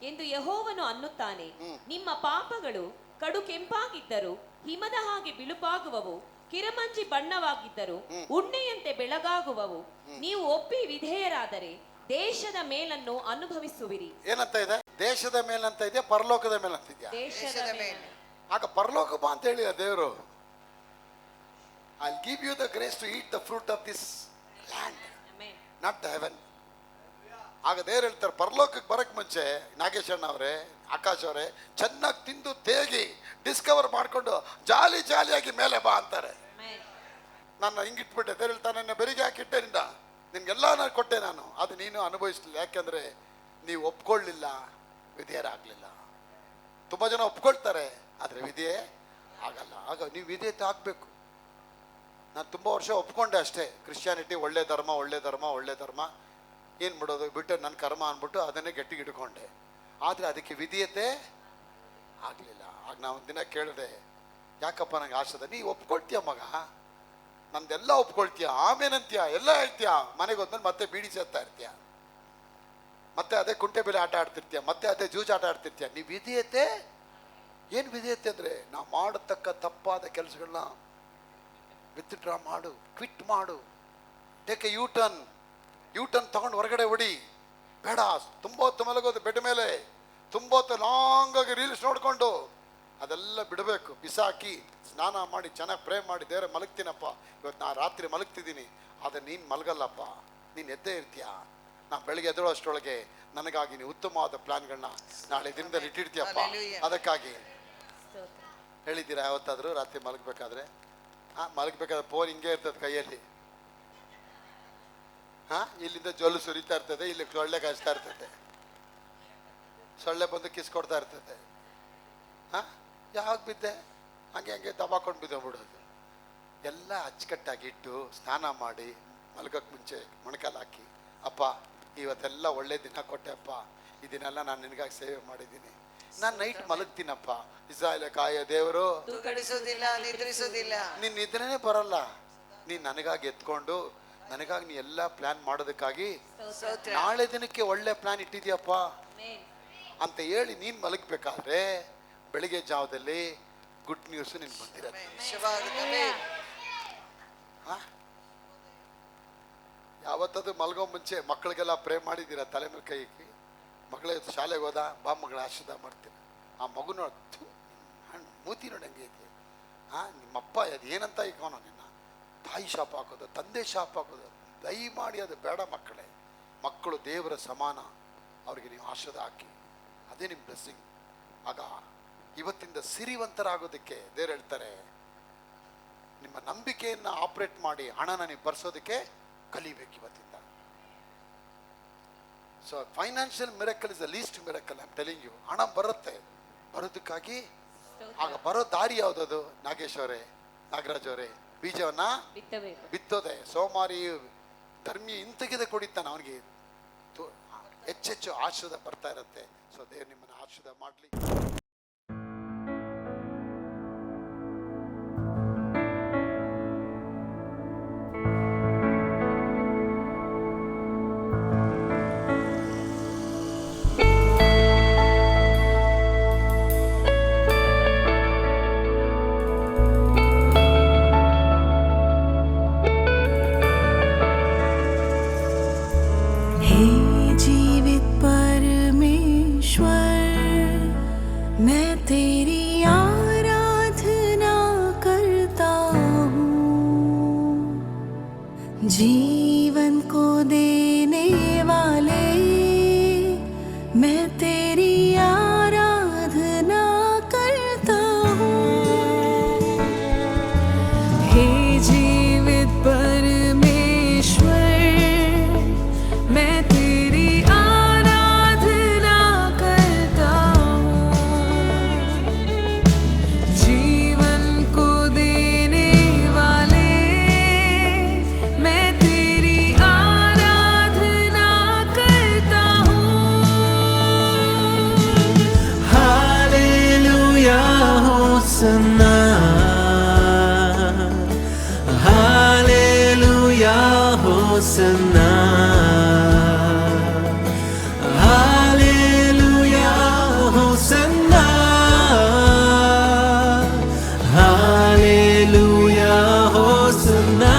ಎಂದು ಯೆಹೋವನು ಅನ್ನುತ್ತಾನೆ. ನಿಮ್ಮ ಪಾಪಗಳು ಕಡು ಕೆಂಪಾಗಿದ್ದರು ಹಿಮದ ಹಾಗೆ ಬಿಳುಪಾಗುವವು, ಕಿರಮಂಜಿ ಬಣ್ಣವಾಗಿದ್ದರು ಉಣ್ಣೆಯಂತೆ ಬೆಳಗಾಗುವವು. ನೀವು ಒಪ್ಪಿ ವಿಧೇಯರಾದರೆ ದೇಶದ ಮೇಲನ್ನು ಅನುಭವಿಸುವಿರಿ. ಏನಂತ ಇದೆ? ದೇಶದ ಮೇಲಂತ ಇದೆ, ಪರಲೋಕದ ಮೇಲಂತ ಇದೆಯಾ? ದೇಶದ ಮೇಲೆ. ಆಗ ಪರಲೋಕ ಬಾ ಅಂತ ಹೇಳಿ ದೇವರು, I give you the grace to eat the fruit of this land, not the heaven. ಆಗ ದೇವ್ರು ಹೇಳ್ತಾರೆ, ಪರಲೋಕಕ್ಕೆ ಬರಕ್ ಮುಂಚೆ ನಾಗೇಶಣ್ಣ ಅವರೇ, ಆಕಾಶ್ ಅವರೇ, ಚೆನ್ನಾಗಿ ತಿಂದು ತೇಗಿ ಡಿಸ್ಕವರ್ ಮಾಡ್ಕೊಂಡು ಜಾಲಿಯಾಗಿ ಮೇಲೆ ಬಾ ಅಂತಾರೆ. ನಾನು ಹಿಂಗಿಟ್ಬಿಟ್ಟೆ. ದೇವ್ರು ಹೇಳ್ತಾನೆ, ನನ್ನ ಬೆರಿಗೆ ಹಾಕಿಟ್ಟೆ, ನಿನ್ಗೆಲ್ಲ ನಾನು ಕೊಟ್ಟೆ ನಾನು, ಅದು ನೀನು ಅನುಭವಿಸ್ಲಿಲ್ಲ. ಯಾಕೆಂದ್ರೆ ನೀವು ಒಪ್ಕೊಳ್ಳಿಲ್ಲ, ವಿಧೇಯರಾಗಲಿಲ್ಲ. ತುಂಬ ಜನ ಒಪ್ಕೊಳ್ತಾರೆ, ಆದರೆ ವಿಧೇಯ ಆಗಲ್ಲ. ಆಗ ನೀವು ವಿಧೇಯತೆ ಆಗಬೇಕು. ನಾನು ತುಂಬ ವರ್ಷ ಒಪ್ಕೊಂಡೆ ಅಷ್ಟೇ, ಕ್ರಿಶ್ಚಿಯಾನಿಟಿ ಒಳ್ಳೆ ಧರ್ಮ ಏನು ಬಿಡೋದು ಬಿಟ್ಟು ನನ್ನ ಕರ್ಮ ಅಂದ್ಬಿಟ್ಟು ಅದನ್ನೇ ಗಟ್ಟಿಗೆ ಇಟ್ಕೊಂಡೆ. ಆದರೆ ಅದಕ್ಕೆ ವಿಧೇಯತೆ ಆಗಲಿಲ್ಲ. ಆಗ ನಾವು ಒಂದಿನ ಕೇಳಿದೆ, ಯಾಕಪ್ಪ ನಂಗೆ ಆಸದ, ನೀ ಒಪ್ಕೊಳ್ತೀಯ ಮಗ, ನಂದೆಲ್ಲ ಒಪ್ಕೊಳ್ತೀಯ, ಆಮೇನಂತೀಯ, ಎಲ್ಲ ಹೇಳ್ತೀಯ, ಮನೆಗೆ ಹೋದ್ಮೇಲೆ ಮತ್ತೆ ಬೀಡಿ ಸೇರ್ತಾ ಇರ್ತೀಯ, ಮತ್ತೆ ಅದೇ ಕುಂಟೆ ಬೆಲೆ ಆಟ ಆಡ್ತಿರ್ತೀಯ, ಮತ್ತೆ ಅದೇ ಜೂಜ್ ಆಟ ಆಡ್ತಿರ್ತೀಯ. ನೀವು ವಿಧೇಯತೆ ಏನು? ವಿಧೇಯತೆ ಅಂದರೆ ನಾವು ಮಾಡತಕ್ಕ ತಪ್ಪಾದ ಕೆಲಸಗಳನ್ನ ವಿತ್ಡ್ರಾ ಮಾಡು, ಕ್ವಿಟ್ ಮಾಡು, ಟೇಕ್ ಎ ಯೂ ಟರ್ನ್ ತಗೊಂಡು ಹೊರಗಡೆ ಹೊಡಿ. ಬೇಡ ತುಂಬ ಹೊತ್ತು ಮಲಗೋದು ಬೆಡ್ ಮೇಲೆ, ತುಂಬ ಹೊತ್ತು ಲಾಂಗಾಗಿ ರೀಲ್ಸ್ ನೋಡಿಕೊಂಡು ಅದೆಲ್ಲ ಬಿಡಬೇಕು, ಬಿಸಾಕಿ ಸ್ನಾನ ಮಾಡಿ ಚೆನ್ನಾಗಿ ಪ್ರೇ ಮಾಡಿ, ದೇವರೇ ಮಲಗ್ತೀನಪ್ಪ, ಇವತ್ತು ನಾನು ರಾತ್ರಿ ಮಲಗ್ತಿದ್ದೀನಿ, ಆದರೆ ನೀನು ಮಲಗಲ್ಲಪ್ಪ, ನೀನು ಎದ್ದೇ ಇರ್ತೀಯ, ನಾನು ಬೆಳಗ್ಗೆ ಎದ್ದೇಳೋ ಅಷ್ಟರೊಳಗೆ ನನಗಾಗಿ ನೀವು ಉತ್ತಮವಾದ ಪ್ಲಾನ್ಗಳನ್ನ ನಾಳೆ ದಿನದಲ್ಲಿ ಇಟ್ಟಿರ್ತೀಯಪ್ಪ. ಅದಕ್ಕಾಗಿ ಹೇಳಿದ್ದೀರಾ ಯಾವತ್ತಾದರೂ ರಾತ್ರಿ ಮಲಗಬೇಕಾದ್ರೆ? ಮಲಗಬೇಕಾದ್ರೆ ಫೋನ್ ಹಿಂಗೆ ಇರ್ತದೆ ಕೈಯಲ್ಲಿ, ಇಲ್ಲಿಂದ ಜೊಲ್ಲು ಸುರಿತಾ ಇರ್ತದೆ, ಇಲ್ಲಿ ಸೊಳ್ಳೆ ಕಾಯಿಸ್ತಾ ಇರ್ತದೆ, ಸೊಳ್ಳೆ ಬಂದು ಕಿಸ್ಕೊಡ್ತಾ ಇರ್ತದೆ. ಯಾವಾಗ ಬಿದ್ದೆ? ಹಂಗೆ ದಬಾಕೊಂಡು ಬಿದ್ದೋಗ್ಬಿಡೋದು. ಎಲ್ಲ ಅಚ್ಚುಕಟ್ಟಾಗಿ ಇಟ್ಟು ಸ್ನಾನ ಮಾಡಿ ಮಲಗಕ್ಕೆ ಮುಂಚೆ ಮೊಣಕಾಲು ಹಾಕಿ, ಅಪ್ಪ ಇವತ್ತೆಲ್ಲ ಒಳ್ಳೆ ದಿನ ಕೊಟ್ಟೆ ಅಪ್ಪ, ಈ ದಿನ ಎಲ್ಲ ನಾನು ನಿನಗಾಗಿ ಸೇವೆ ಮಾಡಿದ್ದೀನಿ, ನಾನು ನೈಟ್ ಮಲಗ್ತೀನಪ್ಪ. ಇಸ್ರಾಯೇಲ ಕಾಯ ದೇವರು ನಿದ್ರಿಸುವುದಿಲ್ಲ. ನಿನ್ನ ನಿದ್ರೆನೇ ಬರಲ್ಲ. ನೀನು ನನಗಾಗಿ ಎತ್ಕೊಂಡು, ನನಗಾಗಿ ನೀ ಎಲ್ಲ ಪ್ಲಾನ್ ಮಾಡೋದಕ್ಕಾಗಿ ನಾಳೆ ದಿನಕ್ಕೆ ಒಳ್ಳೆ ಪ್ಲಾನ್ ಇಟ್ಟಿದ್ಯಪ್ಪ ಅಂತ ಹೇಳಿ ನೀನು ಮಲಗಬೇಕಾದ್ರೆ ಬೆಳಿಗ್ಗೆ ಜಾವದಲ್ಲಿ ಗುಡ್ ನ್ಯೂಸ್ ನಿನ್ಗೆ ಬಂದಿರತ್ತೆ. ಯಾವತ್ತದು ಮಲಗೋ ಮುಂಚೆ ಮಕ್ಕಳಿಗೆಲ್ಲ ಪ್ರೇ ಮಾಡಿದ್ದೀರಾ? ತಲೆ ಮೇಲೆ ಕೈ ಇಕ್ಕಿ, ಮಗಳೇ ಶಾಲೆಗೆ ಹೋದ, ಬಾ ಮಗಳ ಆಶೀರ್ವಾದ ಮಾಡ್ತೀನಿ. ಆ ಮಗು ನೋಡಿ ಮೂತಿ ನೋಡಿ ಹಂಗೆ ಐತಿ. ನಿಮ್ಮಪ್ಪ ಅದು ಏನಂತ ಇಕ್ಕೋಣ, ನಿನ್ನ ತಾಯಿ ಶಾಪ್ ಹಾಕೋದು, ತಂದೆ ಶಾಪ್ ಹಾಕೋದು, ದಯಮಾಡಿ ಅದು ಬೇಡ ಮಕ್ಕಳೇ. ಮಕ್ಕಳು ದೇವರ ಸಮಾನ, ಅವ್ರಿಗೆ ನೀವು ಆಶೀರ್ವಾದ ಹಾಕಿ, ಅದೇ ನಿಮ್ಮ ಬ್ಲೆಸ್ಸಿಂಗ್. ಆಗ ಇವತ್ತಿಂದ ಸಿರಿವಂತರಾಗೋದಕ್ಕೆ ದೇವ್ರು ಹೇಳ್ತಾರೆ, ನಿಮ್ಮ ನಂಬಿಕೆಯನ್ನು ಆಪರೇಟ್ ಮಾಡಿ ಹಣನ ನೀವು ಬರ್ಸೋದಕ್ಕೆ ಕಲಿಬೇಕು ಇವತ್ತಿಂದ. So financial miracle is the least miracle. I am telling you. ಹಣ ಬರುತ್ತೆ, ಬರೋದಕ್ಕಾಗಿ ಆಗ ಬರೋ ದಾರಿ ಯಾವುದದು? ನಾಗೇಶ್ ಅವರೇ, ನಾಗರಾಜ್ ಅವರೇ, ಬೀಜವನ್ನ ಬಿತ್ತಬೇಕು. ಬಿತ್ತೋದೆ. ಸೋಮಾರಿ ಧರ್ಮಿ ಇಂತಗಿದೆ ಕೊಡಿತಾನೆ, ಅವನಿಗೆ ಹೆಚ್ಚೆಚ್ಚು ಆಶೀರ್ವಾದ ಬರ್ತಾ ಇರುತ್ತೆ. ಸೊ ದೇವ್ರು ನಿಮ್ಮನ್ನು ಆಶೀರ್ವಾದ ಮಾಡಲಿ. हे जीवित परमेश्वर, मैं तेरी आराधना करता हूँ। जीवन को देने वाले, मैं तेरी आराधना करता हूँ। हे जीवित परमेश्वर, मैं तेरी आराधना करता हूँ। जीवन को देने वाले, मैं तेरी आराधना करता हूँ। Hallelujah Hosanna, hallelujah Hosanna, hallelujah Hosanna, hallelujah Hosanna,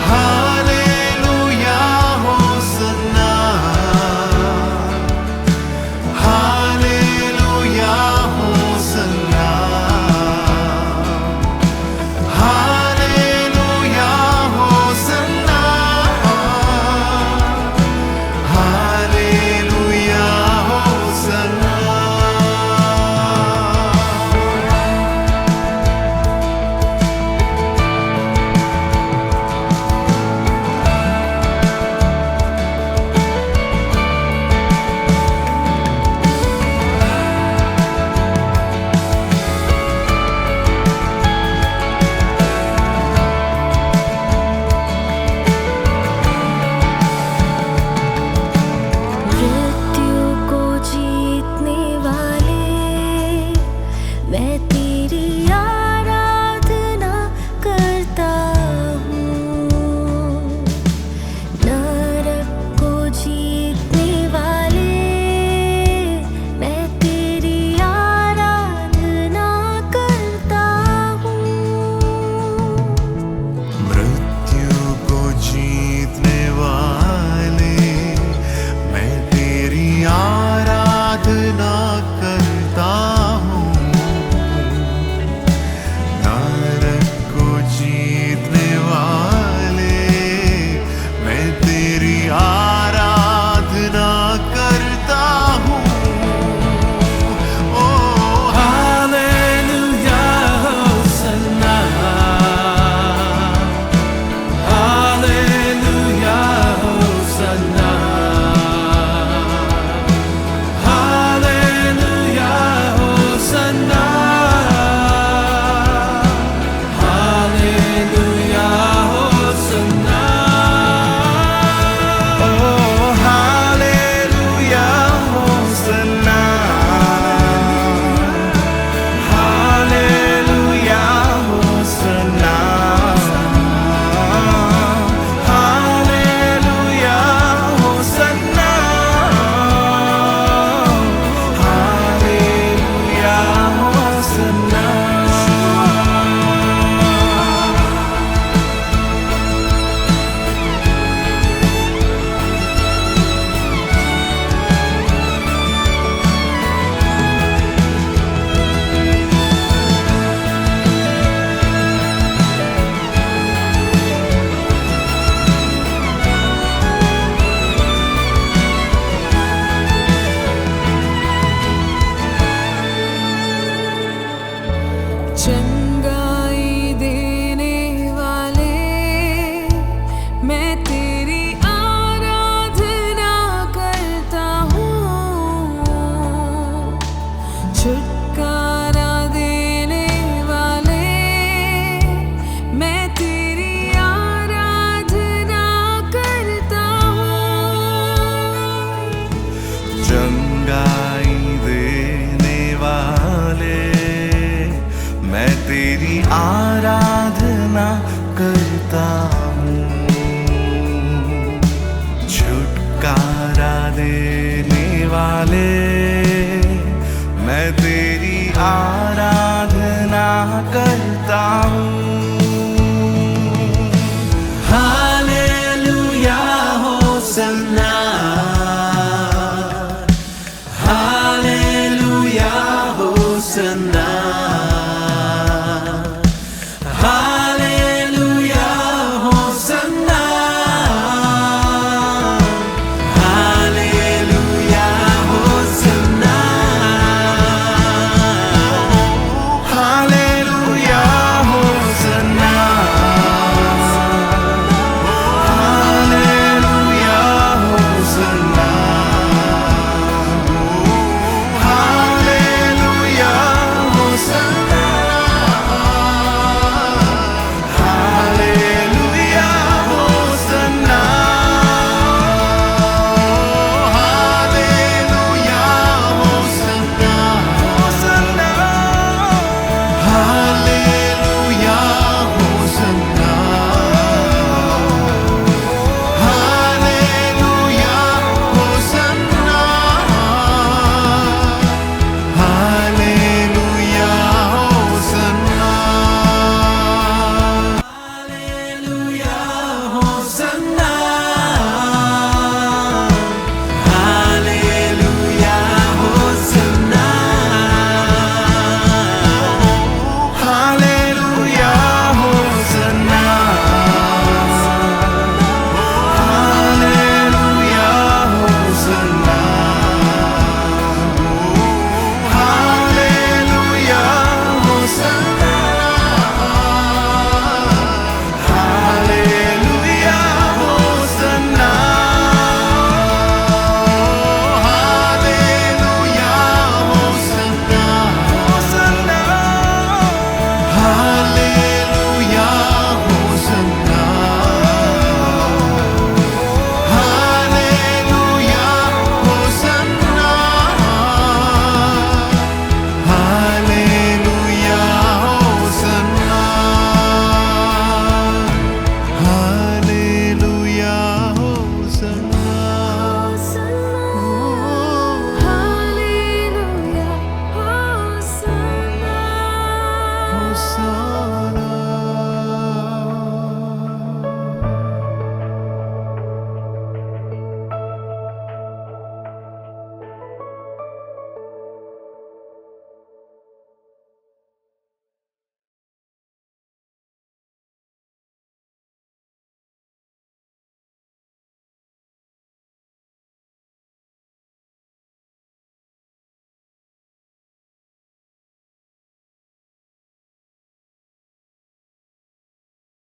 hallelujah Hosanna, hallelujah Hosanna, चंगाई देने वाले, मैं तेरी आराधना करता हूँ। छुटकारा देने वाले,